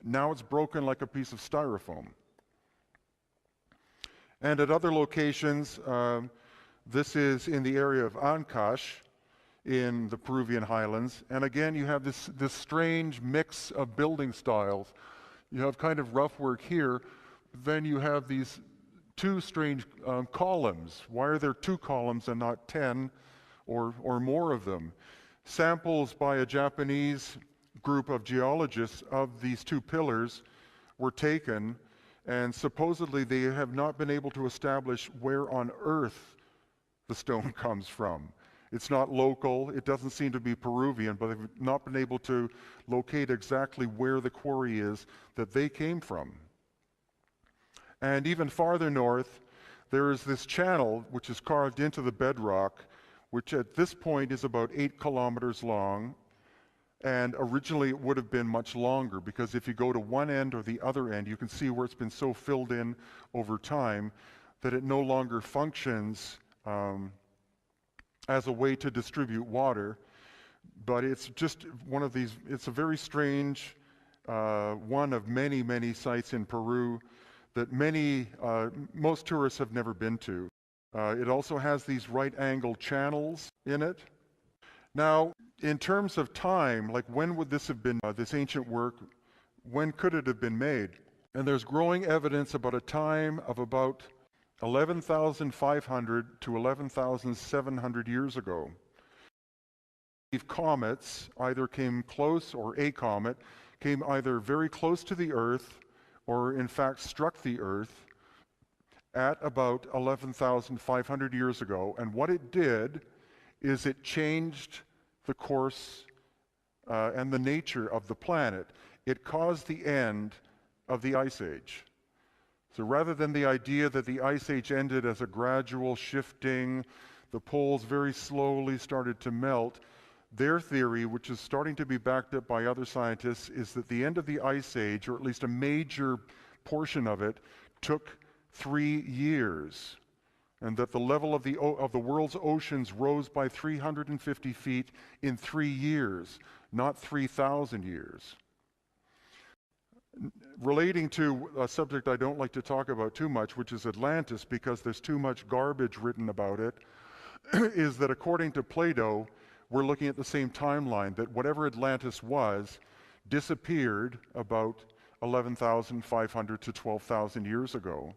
now it's broken like a piece of styrofoam. And at other locations, this is in the area of Ancash, in the Peruvian highlands. And again, you have this strange mix of building styles. You have kind of rough work here, then you have these two strange columns. Why are there two columns and not 10 or more of them? Samples by a Japanese group of geologists of these two pillars were taken, and supposedly they have not been able to establish where on earth the stone comes from. It's not local, it doesn't seem to be Peruvian, but they've not been able to locate exactly where the quarry is that they came from. And even farther north, there is this channel which is carved into the bedrock, which at this point is about 8 kilometers long, and originally it would have been much longer, because if you go to one end or the other end, you can see where it's been so filled in over time that it no longer functions as a way to distribute water. But it's just one of these, it's a very strange one of many, many sites in Peru that most tourists have never been to. It also has these right-angled channels in it. Now, in terms of time, like when would this have been, this ancient work, when could it have been made? And there's growing evidence about a time of about 11,500 to 11,700 years ago. Comets either came close, or a comet came either very close to the Earth or in fact struck the Earth at about 11,500 years ago. And what it did is it changed the course and the nature of the planet. It caused the end of the Ice Age. So rather than the idea that the Ice Age ended as a gradual shifting, the poles very slowly started to melt, their theory, which is starting to be backed up by other scientists, is that the end of the Ice Age, or at least a major portion of it, took 3 years, and that the level of the world's oceans rose by 350 feet in 3 years, not 3,000 years. Relating to a subject I don't like to talk about too much, which is Atlantis, because there's too much garbage written about it, is that according to Plato, we're looking at the same timeline, that whatever Atlantis was disappeared about 11,500 to 12,000 years ago.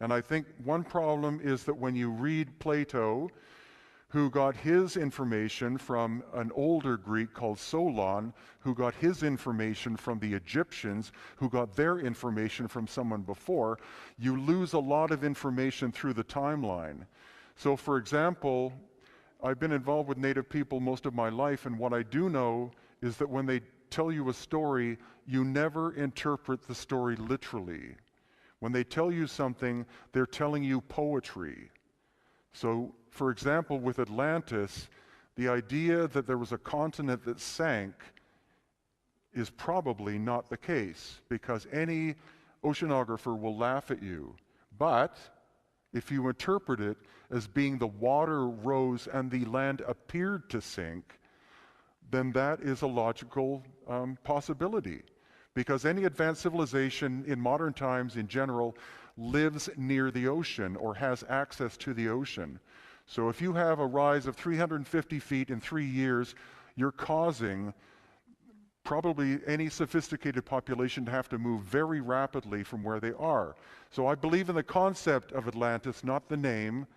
And I think one problem is that when you read Plato, who got his information from an older Greek called Solon, who got his information from the Egyptians, who got their information from someone before, you lose a lot of information through the timeline. So for example, I've been involved with Native people most of my life, and what I do know is that when they tell you a story, you never interpret the story literally. When they tell you something, they're telling you poetry. So, for example, with Atlantis, the idea that there was a continent that sank is probably not the case, because any oceanographer will laugh at you. But if you interpret it as being the water rose and the land appeared to sink, then that is a logical possibility. Because any advanced civilization in modern times in general lives near the ocean or has access to the ocean. So if you have a rise of 350 feet in 3 years, you're causing probably any sophisticated population to have to move very rapidly from where they are. So I believe in the concept of Atlantis, not the name,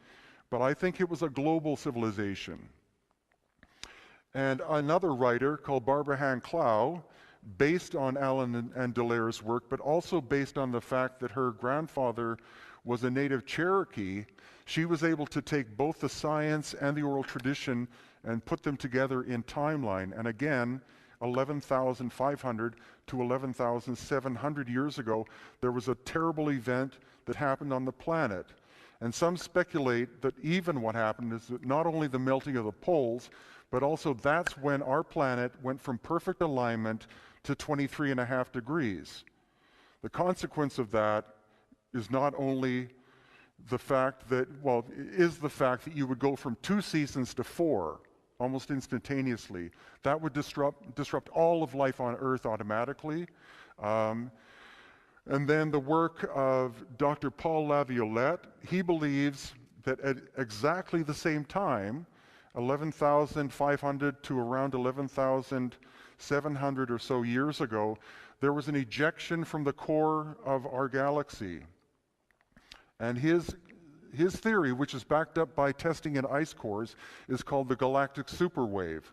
but I think it was a global civilization. And another writer called Barbara Han Clow, based on Alan and Dallaire's work, but also based on the fact that her grandfather was a native Cherokee, she was able to take both the science and the oral tradition and put them together in timeline. And again, 11,500 to 11,700 years ago, there was a terrible event that happened on the planet. And some speculate that even what happened is that not only the melting of the poles, but also that's when our planet went from perfect alignment to 23.5 degrees. The consequence of that is not only the fact that, well, is the fact that you would go from 2 seasons to 4 almost instantaneously. That would disrupt all of life on Earth automatically. And then the work of Dr. Paul Laviolette, he believes that at exactly the same time, 11,500 to around 11,700 or so years ago, there was an ejection from the core of our galaxy. And his theory, which is backed up by testing in ice cores, is called the galactic superwave.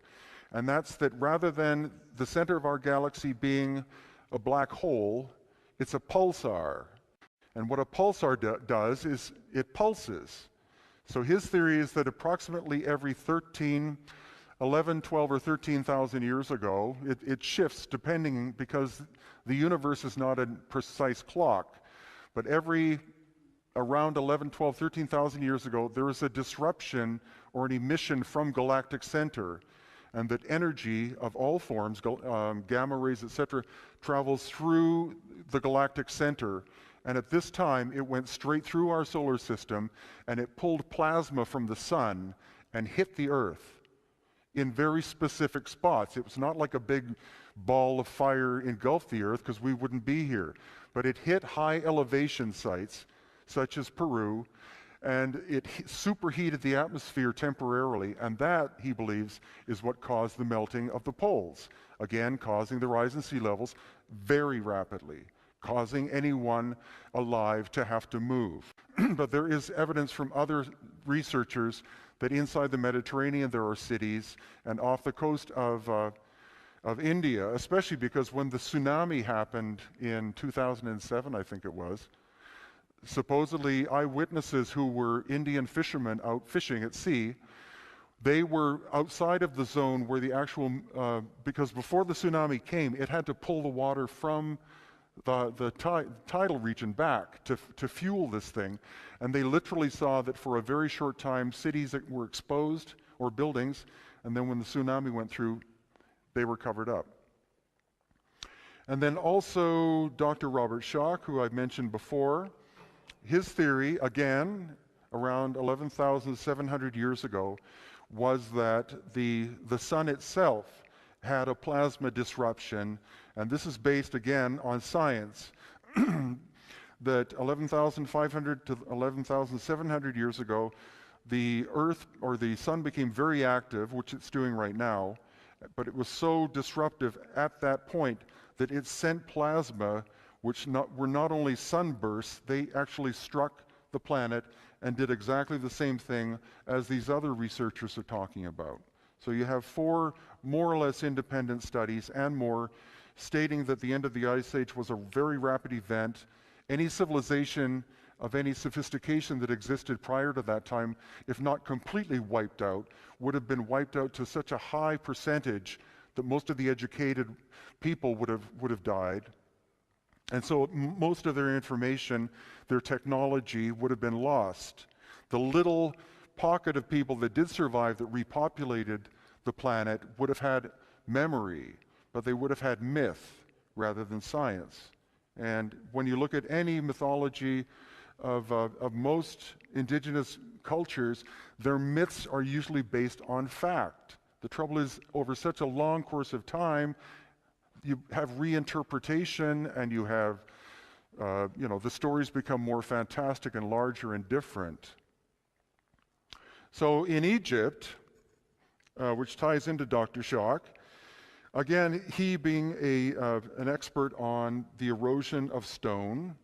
And that's that rather than the center of our galaxy being a black hole, it's a pulsar. And what a pulsar does is it pulses. So his theory is that approximately every 11, 12, or 13,000 years ago, it shifts depending, because the universe is not a precise clock, but around 11, 12, 13,000 years ago, there is a disruption or an emission from galactic center, and that energy of all forms, gamma rays, etc., travels through the galactic center. And at this time, it went straight through our solar system, and it pulled plasma from the sun and hit the Earth in very specific spots. It was not like a big ball of fire engulfed the Earth, because we wouldn't be here. But it hit high elevation sites, such as Peru, and it superheated the atmosphere temporarily, and that, he believes, is what caused the melting of the poles, again causing the rise in sea levels very rapidly, causing anyone alive to have to move. But there is evidence from other researchers that inside the Mediterranean there are cities, and off the coast of India, especially because when the tsunami happened in 2007, I think it was, supposedly eyewitnesses who were Indian fishermen out fishing at sea, they were outside of the zone where the actual, because before the tsunami came, it had to pull the water from the tidal region back to fuel this thing. And they literally saw that for a very short time, cities that were exposed, or buildings, and then when the tsunami went through, they were covered up. And then also Dr. Robert Schoch, who I've mentioned before, his theory, again, around 11,700 years ago, was that the sun itself had a plasma disruption, and this is based, again, on science, that 11,500 to 11,700 years ago, the Earth, or the sun, became very active, which it's doing right now, but it was so disruptive at that point that it sent plasma which were not only sunbursts, they actually struck the planet and did exactly the same thing as these other researchers are talking about. So you have 4 more or less independent studies and more stating that the end of the Ice Age was a very rapid event. Any civilization of any sophistication that existed prior to that time, if not completely wiped out, would have been wiped out to such a high percentage that most of the educated people would have died. And so most of their information, their technology, would have been lost. The little pocket of people that did survive, that repopulated the planet, would have had memory, but they would have had myth rather than science. And when you look at any mythology of most indigenous cultures, their myths are usually based on fact. The trouble is, over such a long course of time, you have reinterpretation, and you have, the stories become more fantastic and larger and different. So in Egypt, which ties into Dr. Schoch, again, he being an expert on the erosion of stone,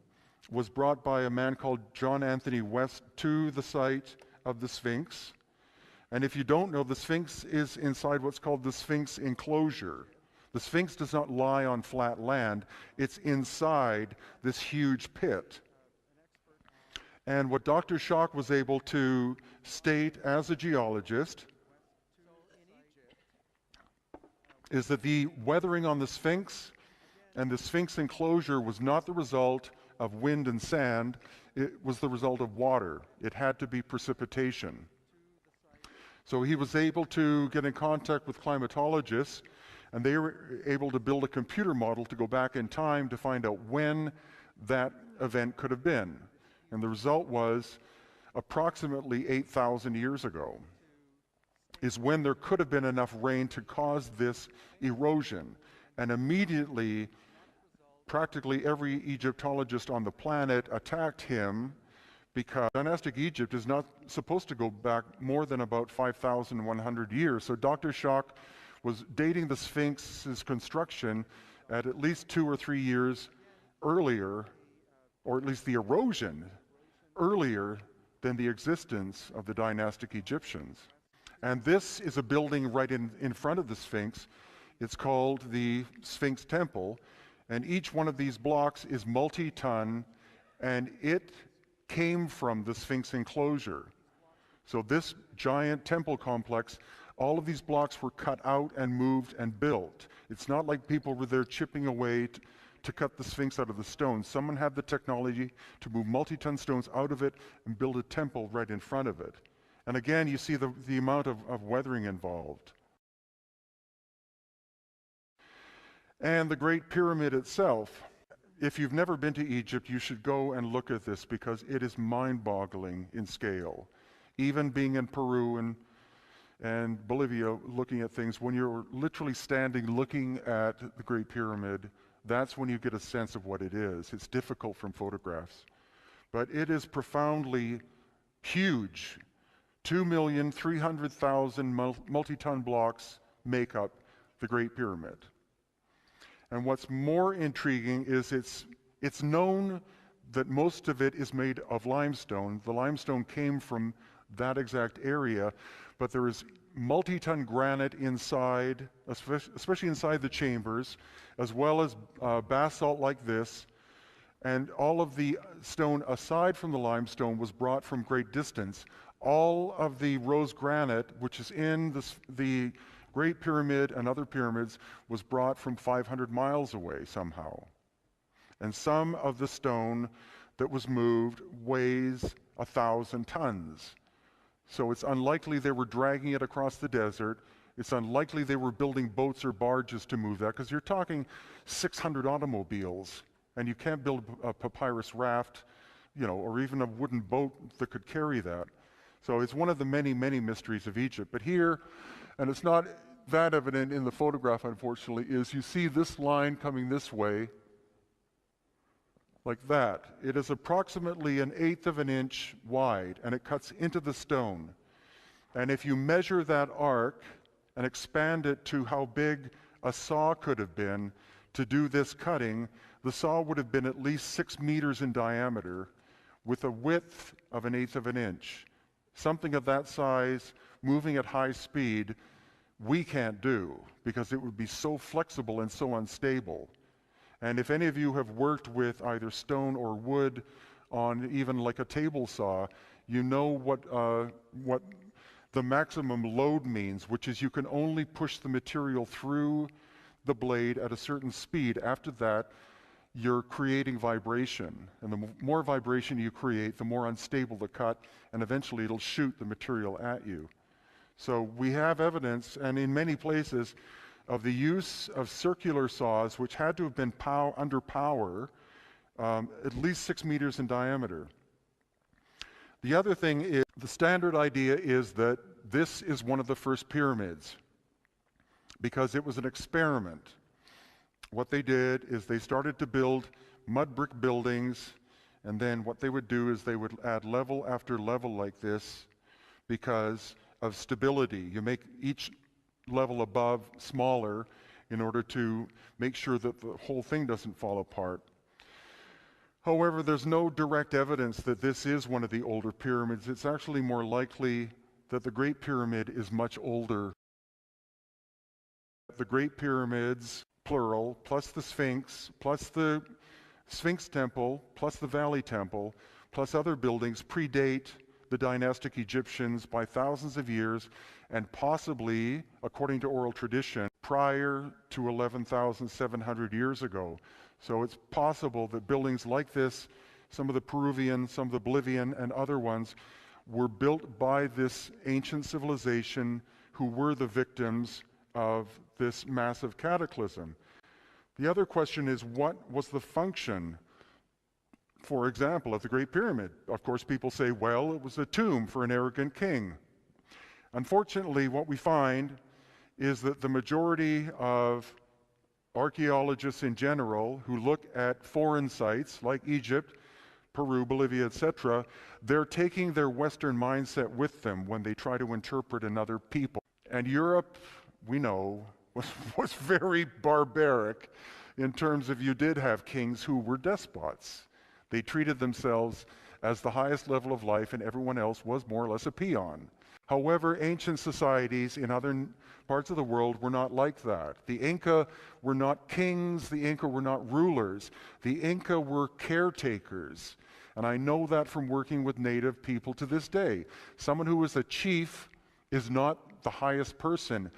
was brought by a man called John Anthony West to the site of the Sphinx. And if you don't know, the Sphinx is inside what's called the Sphinx enclosure. The Sphinx does not lie on flat land. It's inside this huge pit. And what Dr. Schoch was able to state as a geologist is that the weathering on the Sphinx and the Sphinx enclosure was not the result of wind and sand. It was the result of water. It had to be precipitation. So he was able to get in contact with climatologists, and they were able to build a computer model to go back in time to find out when that event could have been. And the result was approximately 8,000 years ago is when there could have been enough rain to cause this erosion. And immediately, practically every Egyptologist on the planet attacked him because dynastic Egypt is not supposed to go back more than about 5,100 years. So Dr. Schock was dating the Sphinx's construction at least 2 or 3 years earlier, or at least the erosion earlier than the existence of the dynastic Egyptians. And this is a building right in front of the Sphinx. It's called the Sphinx Temple, and each one of these blocks is multi-ton, and it came from the Sphinx enclosure. So this giant temple complex, all of these blocks were cut out and moved and built. It's not like people were there chipping away to cut the Sphinx out of the stone. Someone had the technology to move multi-ton stones out of it and build a temple right in front of it. And again, you see the amount of weathering involved. And the Great Pyramid itself, if you've never been to Egypt, you should go and look at this because it is mind-boggling in scale. Even being in Peru and Bolivia looking at things, when you're literally standing looking at the Great Pyramid, that's when you get a sense of what it is. It's difficult from photographs. But it is profoundly huge. 2,300,000 multi-ton blocks make up the Great Pyramid. And what's more intriguing is it's known that most of it is made of limestone. The limestone came from that exact area, but there is multi-ton granite inside, especially inside the chambers, as well as basalt like this. And all of the stone aside from the limestone was brought from great distance. All of the rose granite, which is in the Great Pyramid and other pyramids, was brought from 500 miles away somehow. And some of the stone that was moved weighs 1,000 tons. So it's unlikely they were dragging it across the desert. It's unlikely they were building boats or barges to move that, because you're talking 600 automobiles, and you can't build a papyrus raft, or even a wooden boat that could carry that. So it's one of the many, many mysteries of Egypt. But here, and it's not that evident in the photograph, unfortunately, is you see this line coming this way, like that. It is approximately 1/8 of an inch wide, and it cuts into the stone. And if you measure that arc and expand it to how big a saw could have been to do this cutting, the saw would have been at least 6 meters in diameter with a width of 1/8 of an inch. Something of that size, moving at high speed, we can't do because it would be so flexible and so unstable. And if any of you have worked with either stone or wood on even like a table saw, you know what the maximum load means, which is you can only push the material through the blade at a certain speed. After that, you're creating vibration. And the more vibration you create, the more unstable the cut, and eventually it'll shoot the material at you. So we have evidence, and in many places, of the use of circular saws, which had to have been under power, at least 6 meters in diameter. The other thing is, the standard idea is that this is one of the first pyramids, because it was an experiment. What they did is they started to build mud brick buildings, and then what they would do is they would add level after level like this because of stability. You make each level above smaller in order to make sure that the whole thing doesn't fall apart. However, there's no direct evidence that this is one of the older pyramids. It's actually more likely that the Great Pyramid is much older. The Great Pyramids, plural, plus the Sphinx, plus the Sphinx Temple, plus the Valley Temple, plus other buildings predate the dynastic Egyptians by thousands of years, and possibly, according to oral tradition, prior to 11,700 years ago. So it's possible that buildings like this, some of the Peruvian, some of the Bolivian, and other ones, were built by this ancient civilization who were the victims of this massive cataclysm. The other question is, what was the function, for example, of the Great Pyramid? Of course, people say, well, it was a tomb for an arrogant king. Unfortunately, what we find is that the majority of archaeologists in general who look at foreign sites like Egypt Peru, Bolivia, etc., they're taking their Western mindset with them when they try to interpret another people. And Europe, we know, was very barbaric in terms of you did have kings who were despots. They treated themselves as the highest level of life, and everyone else was more or less a peon. However, ancient societies in other parts of the world were not like that. The Inca were not kings, the Inca were not rulers. The Inca were caretakers. And I know that from working with native people to this day. Someone who is a chief is not the highest person.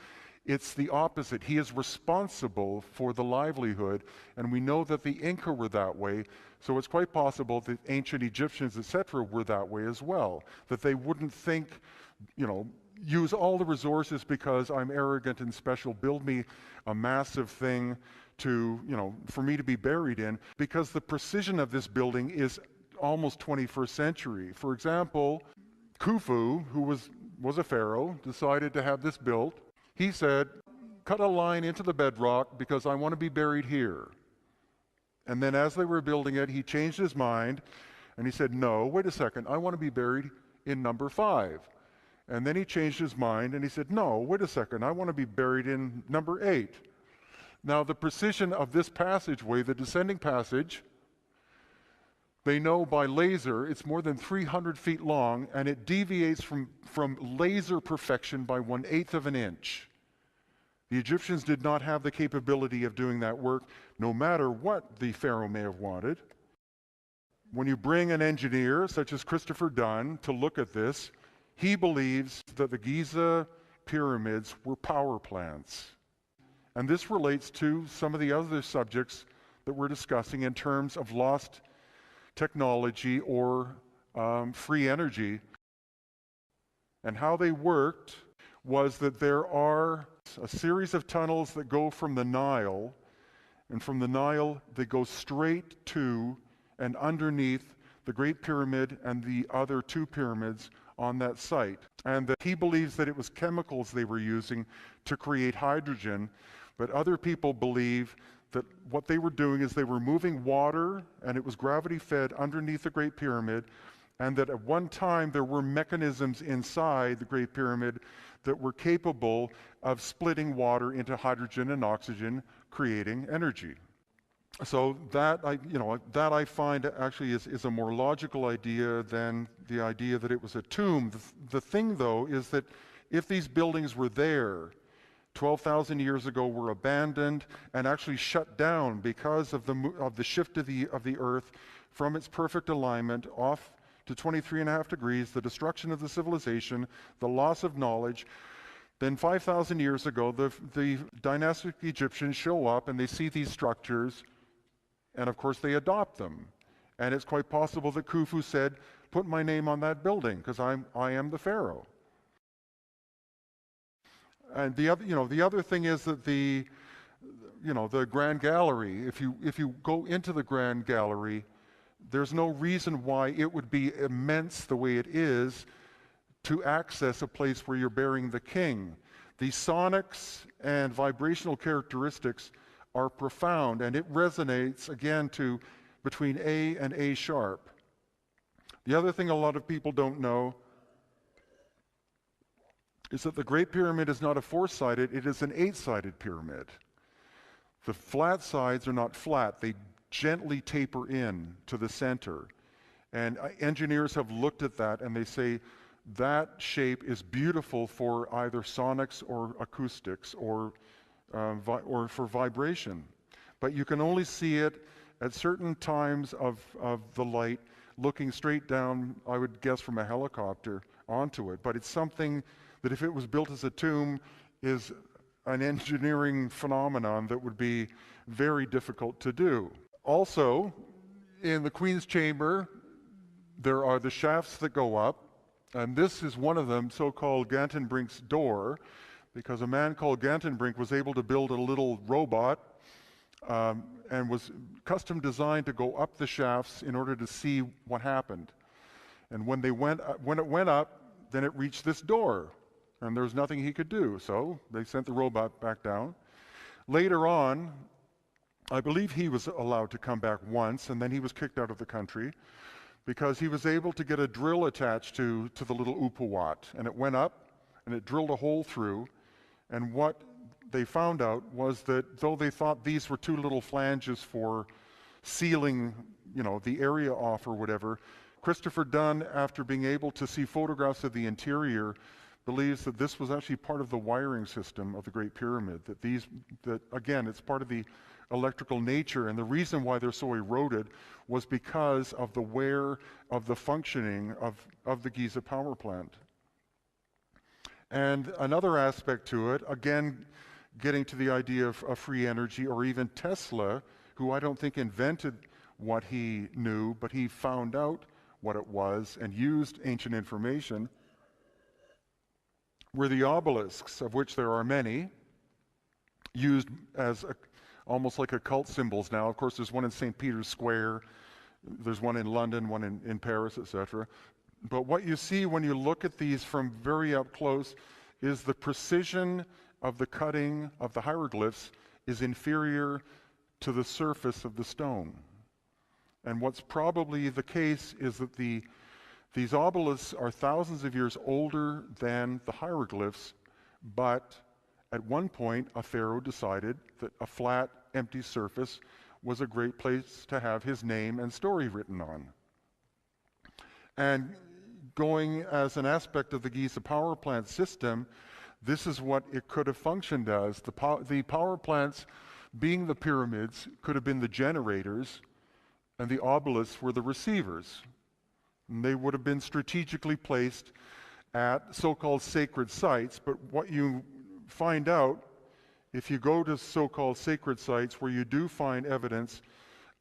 It's the opposite. He is responsible for the livelihood, and we know that the Inca were that way, so it's quite possible that ancient Egyptians, etc., were that way as well, that they wouldn't think, use all the resources because I'm arrogant and special, build me a massive thing to, for me to be buried in, because the precision of this building is almost 21st century. For example, Khufu, who was a pharaoh, decided to have this built. He said, cut a line into the bedrock because I want to be buried here. And then as they were building it, he changed his mind and he said, no, wait a second, I want to be buried in number 5. And then he changed his mind and he said, no, wait a second, I want to be buried in number 8. Now the precision of this passageway, the descending passage, they know by laser it's more than 300 feet long, and it deviates from laser perfection by 1/8 of an inch. The Egyptians did not have the capability of doing that work, no matter what the pharaoh may have wanted. When you bring an engineer, such as Christopher Dunn, to look at this, he believes that the Giza pyramids were power plants. And this relates to some of the other subjects that we're discussing in terms of lost technology or free energy. And how they worked was that there are a series of tunnels that go from the Nile, and from the Nile they go straight to and underneath the Great Pyramid and the other 2 pyramids on that site. And that he believes that it was chemicals they were using to create hydrogen, but other people believe that what they were doing is they were moving water, and it was gravity fed underneath the Great Pyramid, and that at one time there were mechanisms inside the Great Pyramid that were capable of splitting water into hydrogen and oxygen, creating energy. So that I find actually is a more logical idea than the idea that it was a tomb. The thing, though, is that if these buildings were there 12,000 years ago, were abandoned and actually shut down because of the shift of the Earth from its perfect alignment off to 23.5 degrees, the destruction of the civilization, the loss of knowledge. Then 5,000 years ago, the dynastic Egyptians show up and they see these structures, and of course they adopt them. And it's quite possible that Khufu said, put my name on that building because I am the pharaoh. And the other thing is that the Grand Gallery, if you go into the Grand Gallery, there's no reason why it would be immense the way it is to access a place where you're burying the king. The sonics and vibrational characteristics are profound, and it resonates again to between A and A sharp. The other thing a lot of people don't know is that the Great Pyramid is not a 4-sided, it is an 8-sided pyramid. The flat sides are not flat, they gently taper in to the center. And engineers have looked at that and they say that shape is beautiful for either sonics or acoustics or for vibration. But you can only see it at certain times of the light, looking straight down, I would guess from a helicopter, onto it. But it's something that if it was built as a tomb is an engineering phenomenon that would be very difficult to do. Also, in the Queen's Chamber, there are the shafts that go up, and this is one of them, so-called Gantenbrink's door, because a man called Gantenbrink was able to build a little robot and was custom designed to go up the shafts in order to see what happened. And when it went up, then it reached this door, and there was nothing he could do, so they sent the robot back down. Later on, I believe he was allowed to come back once, and then he was kicked out of the country. because he was able to get a drill attached to the little upawat, and it went up and it drilled a hole through. And what they found out was that though they thought these were two little flanges for sealing, the area off or whatever, Christopher Dunn, after being able to see photographs of the interior, believes that this was actually part of the wiring system of the Great Pyramid, that again, it's part of the electrical nature, and the reason why they're so eroded was because of the wear of the functioning of the Giza power plant. And another aspect to it, again, getting to the idea of free energy, or even Tesla, who I don't think invented what he knew, but he found out what it was and used ancient information, were the obelisks, of which there are many, used as almost like occult symbols now. Of course, there's one in St. Peter's Square, there's one in London, one in Paris, etc. But what you see when you look at these from very up close is the precision of the cutting of the hieroglyphs is inferior to the surface of the stone. And what's probably the case is that these obelisks are thousands of years older than the hieroglyphs, but at one point a pharaoh decided that a flat, empty surface was a great place to have his name and story written on. And going as an aspect of the Giza power plant system, this is what it could have functioned as. The power plants, being the pyramids, could have been the generators, and the obelisks were the receivers. And they would have been strategically placed at so-called sacred sites, but what you find out if you go to so-called sacred sites where you do find evidence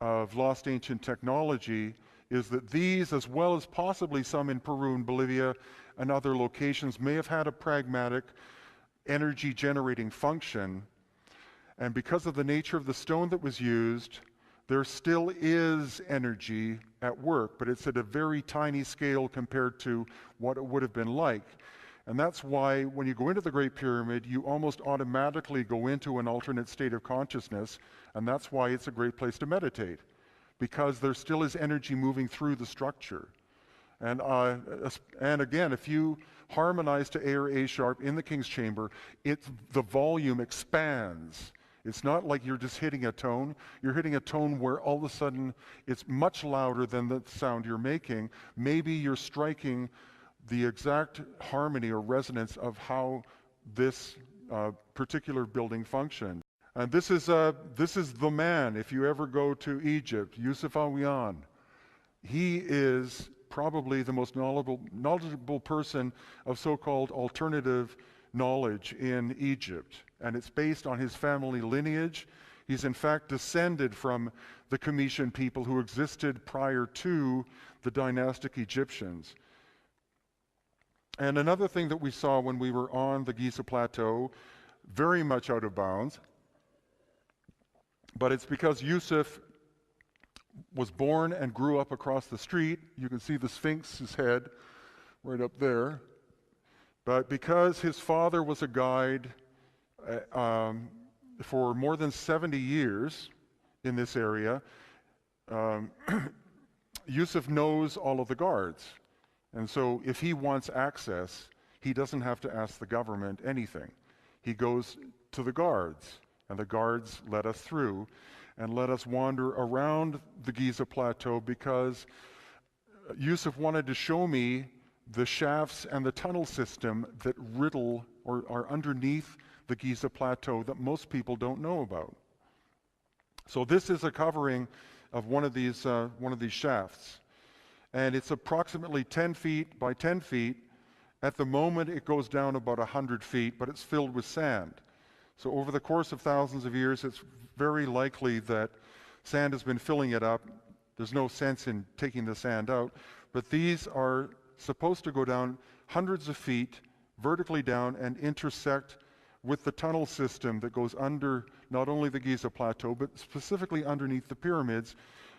of lost ancient technology is that these, as well as possibly some in Peru and Bolivia and other locations, may have had a pragmatic energy generating function. And because of the nature of the stone that was used, there still is energy at work, but it's at a very tiny scale compared to what it would have been like. And that's why when you go into the Great Pyramid, you almost automatically go into an alternate state of consciousness, and that's why it's a great place to meditate, because there still is energy moving through the structure. And again, if you harmonize to A or A sharp in the King's Chamber, the volume expands. It's not like you're just hitting a tone. You're hitting a tone where all of a sudden it's much louder than the sound you're making. Maybe you're striking the exact harmony or resonance of how this particular building functions. And this is the man, if you ever go to Egypt, Yusuf Awiyan. He is probably the most knowledgeable person of so-called alternative knowledge in Egypt. And it's based on his family lineage. He's in fact descended from the Comitian people who existed prior to the dynastic Egyptians. And another thing that we saw when we were on the Giza Plateau, very much out of bounds, but it's because Yusuf was born and grew up across the street. You can see the Sphinx's head right up there. But because his father was a guide for more than 70 years in this area, Yusuf knows all of the guards. And so if he wants access, he doesn't have to ask the government anything. He goes to the guards, and the guards let us through and let us wander around the Giza Plateau because Yusuf wanted to show me the shafts and the tunnel system that riddle or are underneath the Giza Plateau that most people don't know about. So this is a covering of one of these shafts. And it's approximately 10 feet by 10 feet. At the moment, it goes down about 100 feet, but it's filled with sand. So over the course of thousands of years, it's very likely that sand has been filling it up. There's no sense in taking the sand out. But these are supposed to go down hundreds of feet, vertically down, and intersect with the tunnel system that goes under not only the Giza Plateau, but specifically underneath the pyramids.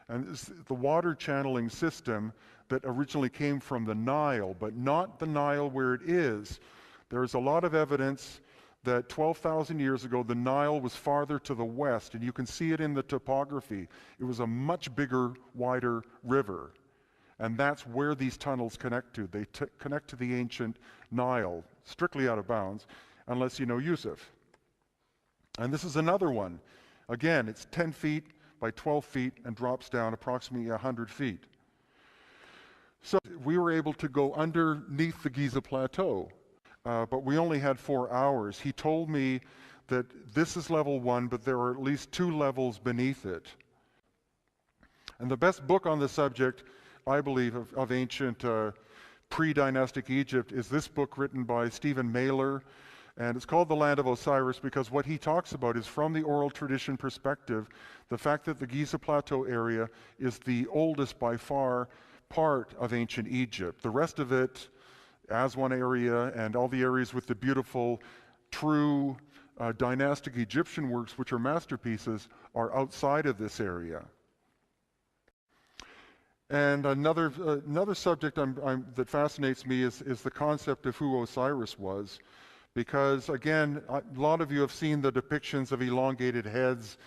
And it's the water channeling system that originally came from the Nile, but not the Nile where it is. There's a lot of evidence that 12,000 years ago, the Nile was farther to the west, and you can see it in the topography. It was a much bigger, wider river. And that's where these tunnels connect to. They connect to the ancient Nile, strictly out of bounds, unless you know Yusuf. And this is another one. Again, it's 10 feet by 12 feet and drops down approximately 100 feet. So we were able to go underneath the Giza Plateau, but we only had 4 hours. He told me that this is level 1, but there are at least 2 levels beneath it. And the best book on the subject, I believe, of ancient pre-dynastic Egypt is this book written by Stephen Mailer, and it's called The Land of Osiris because what he talks about is from the oral tradition perspective, the fact that the Giza Plateau area is the oldest by far part of ancient Egypt. The rest of it, Aswan area and all the areas with the beautiful, true dynastic Egyptian works, which are masterpieces, are outside of this area. And another subject that fascinates me is the concept of who Osiris was. Because again, a lot of you have seen the depictions of elongated heads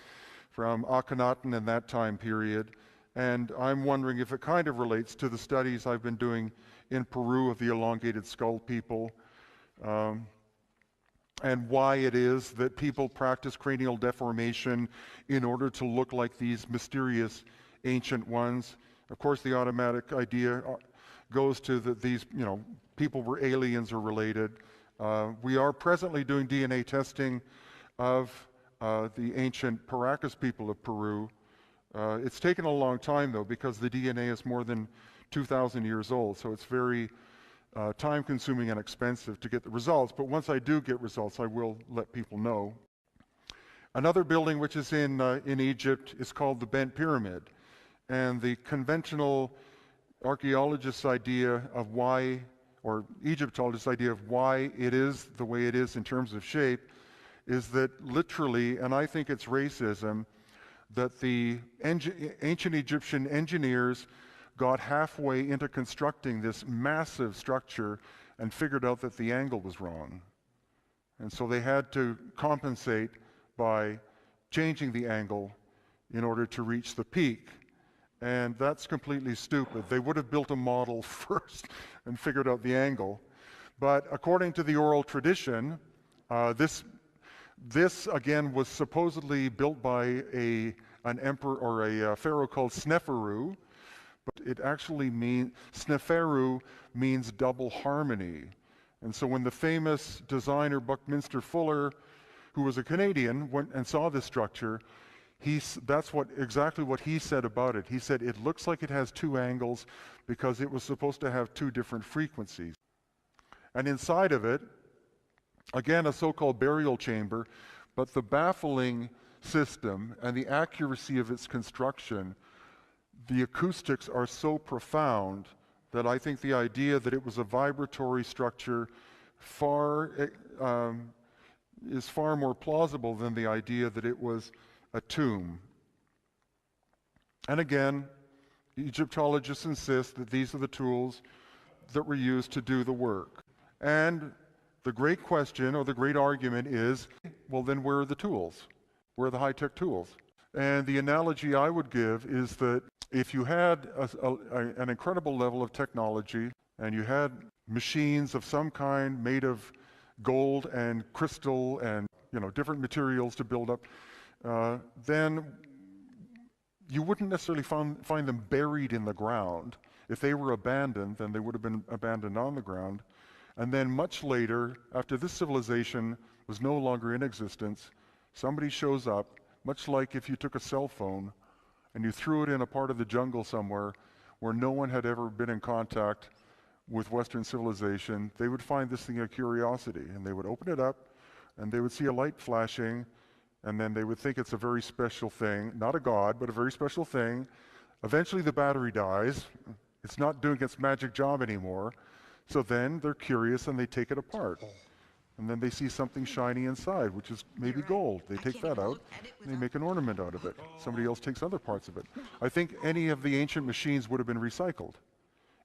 from Akhenaten in that time period. And I'm wondering if it kind of relates to the studies I've been doing in Peru of the elongated skull people, and why it is that people practice cranial deformation in order to look like these mysterious ancient ones. Of course, the automatic idea goes to that these, people were aliens or related. We are presently doing DNA testing of the ancient Paracas people of Peru. It's taken a long time, though, because the DNA is more than 2,000 years old, so it's very time-consuming and expensive to get the results. But once I do get results, I will let people know. Another building which is in Egypt is called the Bent Pyramid, and the conventional archaeologist's idea of why, or Egyptologist's idea of why it is the way it is in terms of shape, is that literally, and I think it's racism, that the ancient Egyptian engineers got halfway into constructing this massive structure and figured out that the angle was wrong. And so they had to compensate by changing the angle in order to reach the peak. And that's completely stupid. They would have built a model first and figured out the angle. But according to the oral tradition, this again was supposedly built by an emperor or a pharaoh called Sneferu, but it actually means, Sneferu means double harmony. And so when the famous designer Buckminster Fuller, who was a Canadian, went and saw this structure, that's exactly what he said about it. He said it looks like it has 2 angles because it was supposed to have 2 different frequencies. And inside of it, again, a so-called burial chamber, but the baffling system and the accuracy of its construction, the acoustics are so profound that I think the idea that it was a vibratory structure is far more plausible than the idea that it was a tomb. And again, Egyptologists insist that these are the tools that were used to do the work. And the great question, or the great argument is, well, then where are the tools? Where are the high-tech tools? And the analogy I would give is that if you had an incredible level of technology and you had machines of some kind made of gold and crystal and different materials to build up, then you wouldn't necessarily find them buried in the ground. If they were abandoned, then they would have been abandoned on the ground. And then much later, after this civilization was no longer in existence, somebody shows up, much like if you took a cell phone and you threw it in a part of the jungle somewhere where no one had ever been in contact with Western civilization, they would find this thing a curiosity, and they would open it up, and they would see a light flashing, and then they would think it's a very special thing, not a god, but a very special thing. Eventually the battery dies. It's not doing its magic job anymore. So then they're curious and they take it apart. And then they see something shiny inside, which is maybe gold. They take that out and they make an ornament out of it. Somebody else takes other parts of it. I think any of the ancient machines would have been recycled.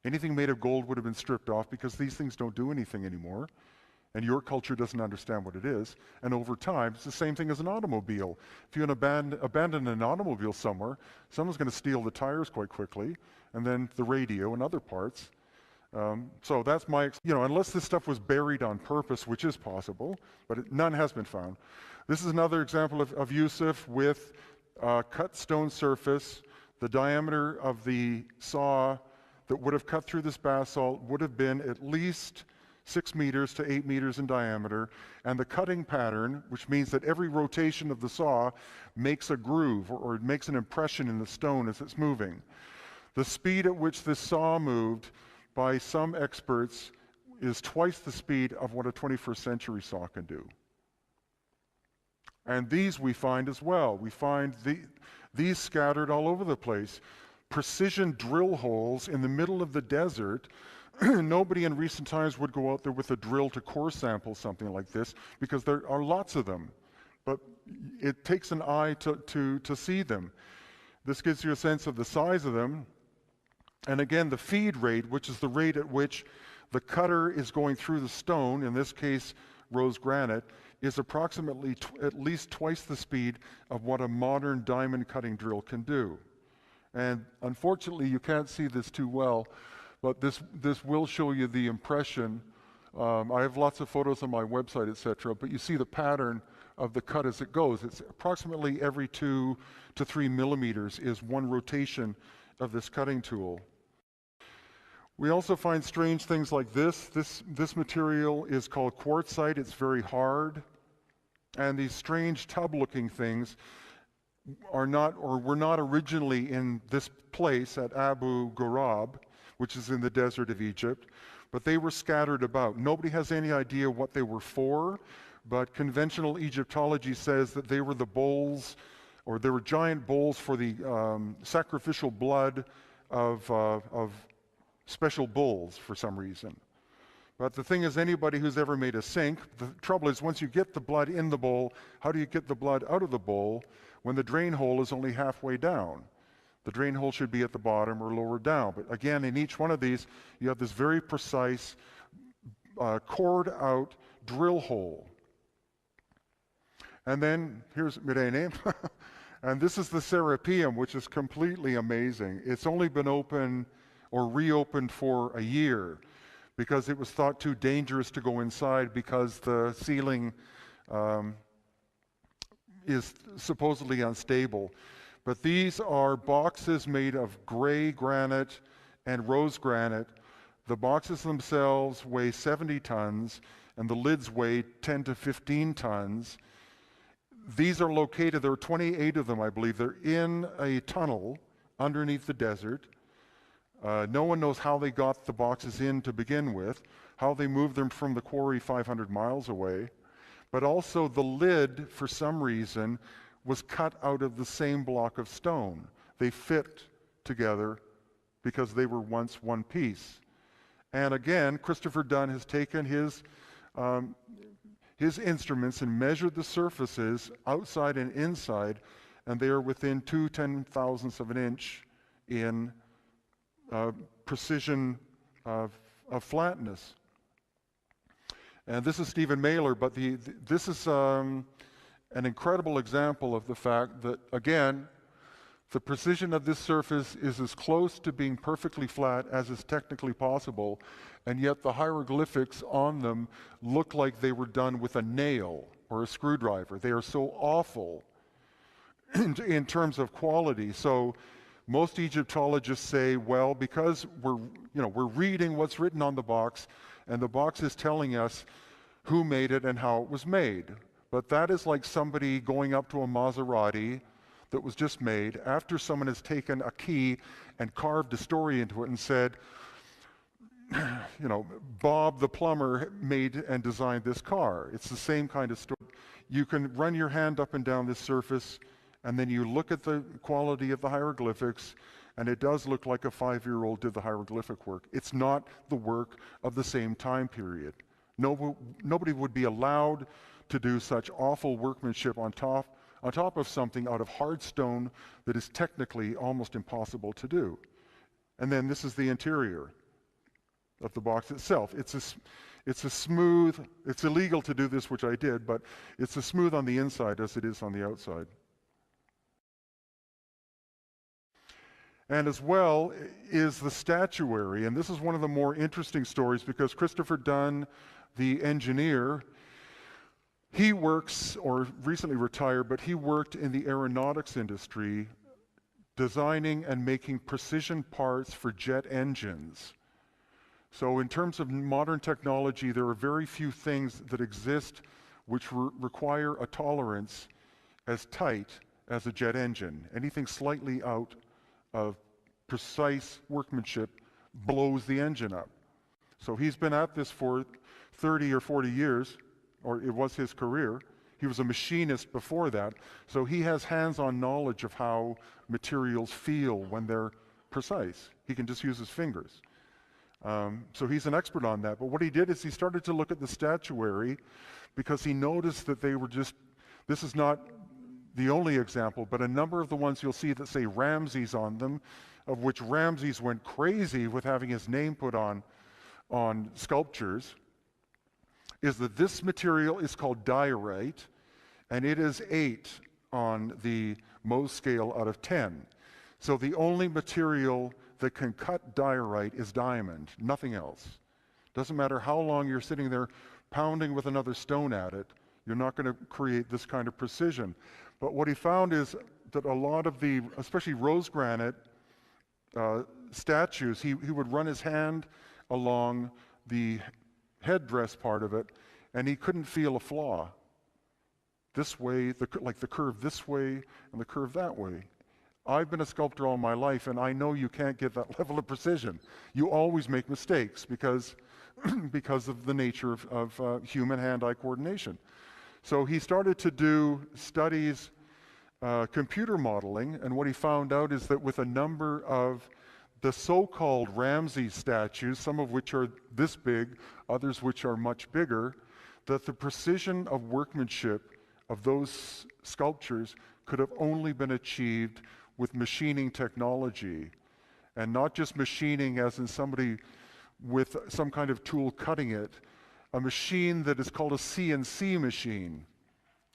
Anything made of gold would have been stripped off because these things don't do anything anymore. and your culture doesn't understand what it is. And over time, it's the same thing as an automobile. If you abandon an automobile somewhere, someone's going to steal the tires quite quickly, and then the radio and other parts. So that's unless this stuff was buried on purpose, which is possible, but none has been found. This is another example of Yusuf with cut stone surface. The diameter of the saw that would have cut through this basalt would have been at least 6 meters to 8 meters in diameter, and the cutting pattern, which means that every rotation of the saw makes a groove or makes an impression in the stone as it's moving. The speed at which this saw moved, by some experts, is twice the speed of what a 21st century saw can do. And these we find as well. We find these scattered all over the place. Precision drill holes in the middle of the desert. Nobody in recent times would go out there with a drill to core sample something like this, because there are lots of them. But it takes an eye to see them. This gives you a sense of the size of them. And again, the feed rate, which is the rate at which the cutter is going through the stone, in this case rose granite, is approximately at least twice the speed of what a modern diamond cutting drill can do. And unfortunately, you can't see this too well, but this will show you the impression. I have lots of photos on my website, etc., but you see the pattern of the cut as it goes. It's approximately every 2 to 3 millimeters is one rotation of this cutting tool. We also find strange things like this. This material is called quartzite. It's very hard. And these strange tub-looking things were not originally in this place at Abu Ghurab, which is in the desert of Egypt, but they were scattered about. Nobody has any idea what they were for, but conventional Egyptology says that they were the bowls, or they were giant bowls for the sacrificial blood of special bulls for some reason. But the thing is, anybody who's ever made a sink, the trouble is once you get the blood in the bowl, how do you get the blood out of the bowl when the drain hole is only halfway down? The drain hole should be at the bottom or lower down. But again, in each one of these, you have this very precise, cored out drill hole. And then here's Mirene. And this is the Serapeum, which is completely amazing. It's only been open or reopened for a year because it was thought too dangerous to go inside because the ceiling is supposedly unstable. But these are boxes made of gray granite and rose granite. The boxes themselves weigh 70 tons, and the lids weigh 10 to 15 tons. These are located, there are 28 of them, I believe. They're in a tunnel underneath the desert. No one knows how they got the boxes in to begin with, how they moved them from the quarry 500 miles away. But also the lid, for some reason, was cut out of the same block of stone. They fit together because they were once one piece. And again, Christopher Dunn has taken his instruments and measured the surfaces outside and inside, and they are within 2/10,000ths of an inch in precision of flatness. And this is Stephen Mailer, but this is an incredible example of the fact that, again, the precision of this surface is as close to being perfectly flat as is technically possible, and yet the hieroglyphics on them look like they were done with a nail or a screwdriver. They are so awful in terms of quality. So most Egyptologists say, well, because we're reading what's written on the box, and the box is telling us who made it and how it was made. But that is like somebody going up to a Maserati that was just made after someone has taken a key and carved a story into it and said, Bob the plumber made and designed this car. It's the same kind of story. You can run your hand up and down this surface, and then you look at the quality of the hieroglyphics, and it does look like a 5-year-old did the hieroglyphic work. It's not the work of the same time period. Nobody would be allowed to do such awful workmanship on top of something out of hard stone that is technically almost impossible to do. And then this is the interior. of the box itself. It's a smooth, it's illegal to do this, which I did, but it's as smooth on the inside as it is on the outside. And as well is the statuary, and this is one of the more interesting stories because Christopher Dunn, the engineer, he works, or recently retired, but he worked in the aeronautics industry designing and making precision parts for jet engines. So in terms of modern technology, there are very few things that exist which require a tolerance as tight as a jet engine. Anything slightly out of precise workmanship blows the engine up. So he's been at this for 30 or 40 years, or it was his career. He was a machinist before that, so he has hands-on knowledge of how materials feel when they're precise. He can just use his fingers. So he's an expert on that. But what he did is he started to look at the statuary because he noticed that they were just, this is not the only example, but a number of the ones you'll see that say Ramses on them, of which Ramses went crazy with having his name put on sculptures, is that this material is called diorite, and it is 8 on the Mohs scale out of 10. So the only material that can cut diorite is diamond, nothing else. Doesn't matter how long you're sitting there pounding with another stone at it, you're not going to create this kind of precision. But what he found is that a lot of the, especially rose granite statues, he would run his hand along the headdress part of it, and he couldn't feel a flaw. This way, like the curve this way and the curve that way. I've been a sculptor all my life, and I know you can't get that level of precision. You always make mistakes because of the nature of human hand-eye coordination. So he started to do studies, computer modeling, and what he found out is that with a number of the so-called Ramses statues, some of which are this big, others which are much bigger, that the precision of workmanship of those sculptures could have only been achieved with machining technology. And not just machining as in somebody with some kind of tool cutting it, a machine that is called a CNC machine,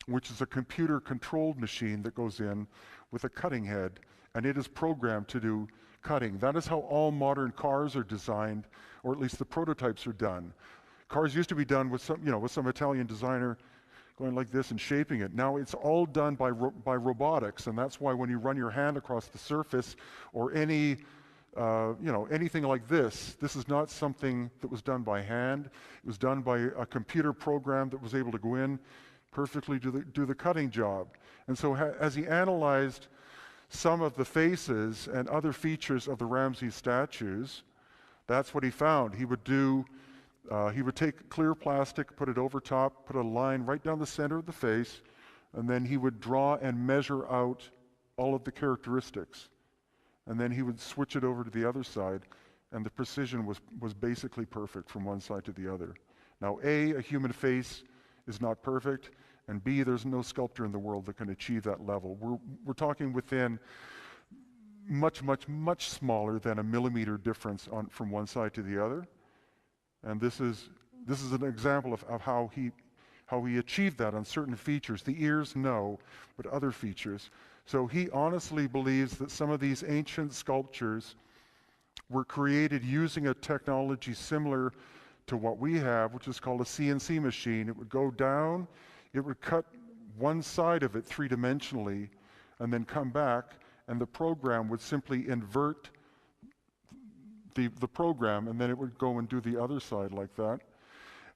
which is a computer-controlled machine that goes in with a cutting head, and it is programmed to do cutting. That is how all modern cars are designed, or at least the prototypes are done. Cars used to be done with some Italian designer going like this and shaping it. Now it's all done by robotics, and that's why when you run your hand across the surface or anything like this is not something that was done by hand. It was done by a computer program that was able to go in perfectly do the cutting job. And so as he analyzed some of the faces and other features of the Ramses statues, that's what he found. He would take clear plastic, put it over top, put a line right down the center of the face, and then he would draw and measure out all of the characteristics. And then he would switch it over to the other side, and the precision was basically perfect from one side to the other. Now, a human face is not perfect, and B, there's no sculptor in the world that can achieve that level. We're talking within much, much, much smaller than a millimeter difference from one side to the other. And this is an example of how he achieved that on certain features. The ears, no, but other features. So he honestly believes that some of these ancient sculptures were created using a technology similar to what we have, which is called a CNC machine. It would go down, it would cut one side of it three-dimensionally, and then come back, and the program would simply invert the program, and then it would go and do the other side like that.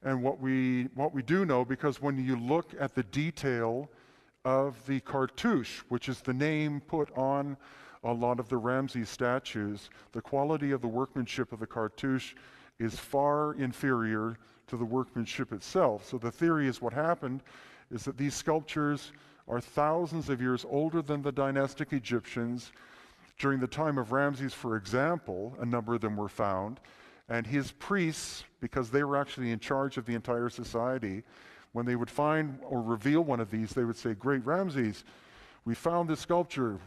And what we do know, because when you look at the detail of the cartouche, which is the name put on a lot of the Ramses statues, the quality of the workmanship of the cartouche is far inferior to the workmanship itself. So the theory is what happened is that these sculptures are thousands of years older than the dynastic Egyptians. During the time of Ramses, for example, a number of them were found, and his priests, because they were actually in charge of the entire society, when they would find or reveal one of these, they would say, "Great Ramses, we found this sculpture.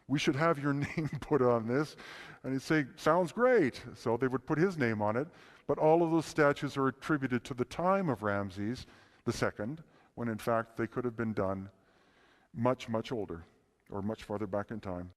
We should have your name put on this." And he'd say, "Sounds great." So they would put his name on it, But all of those statues are attributed to the time of Ramses II, when in fact they could have been done much, much older or much farther back in time.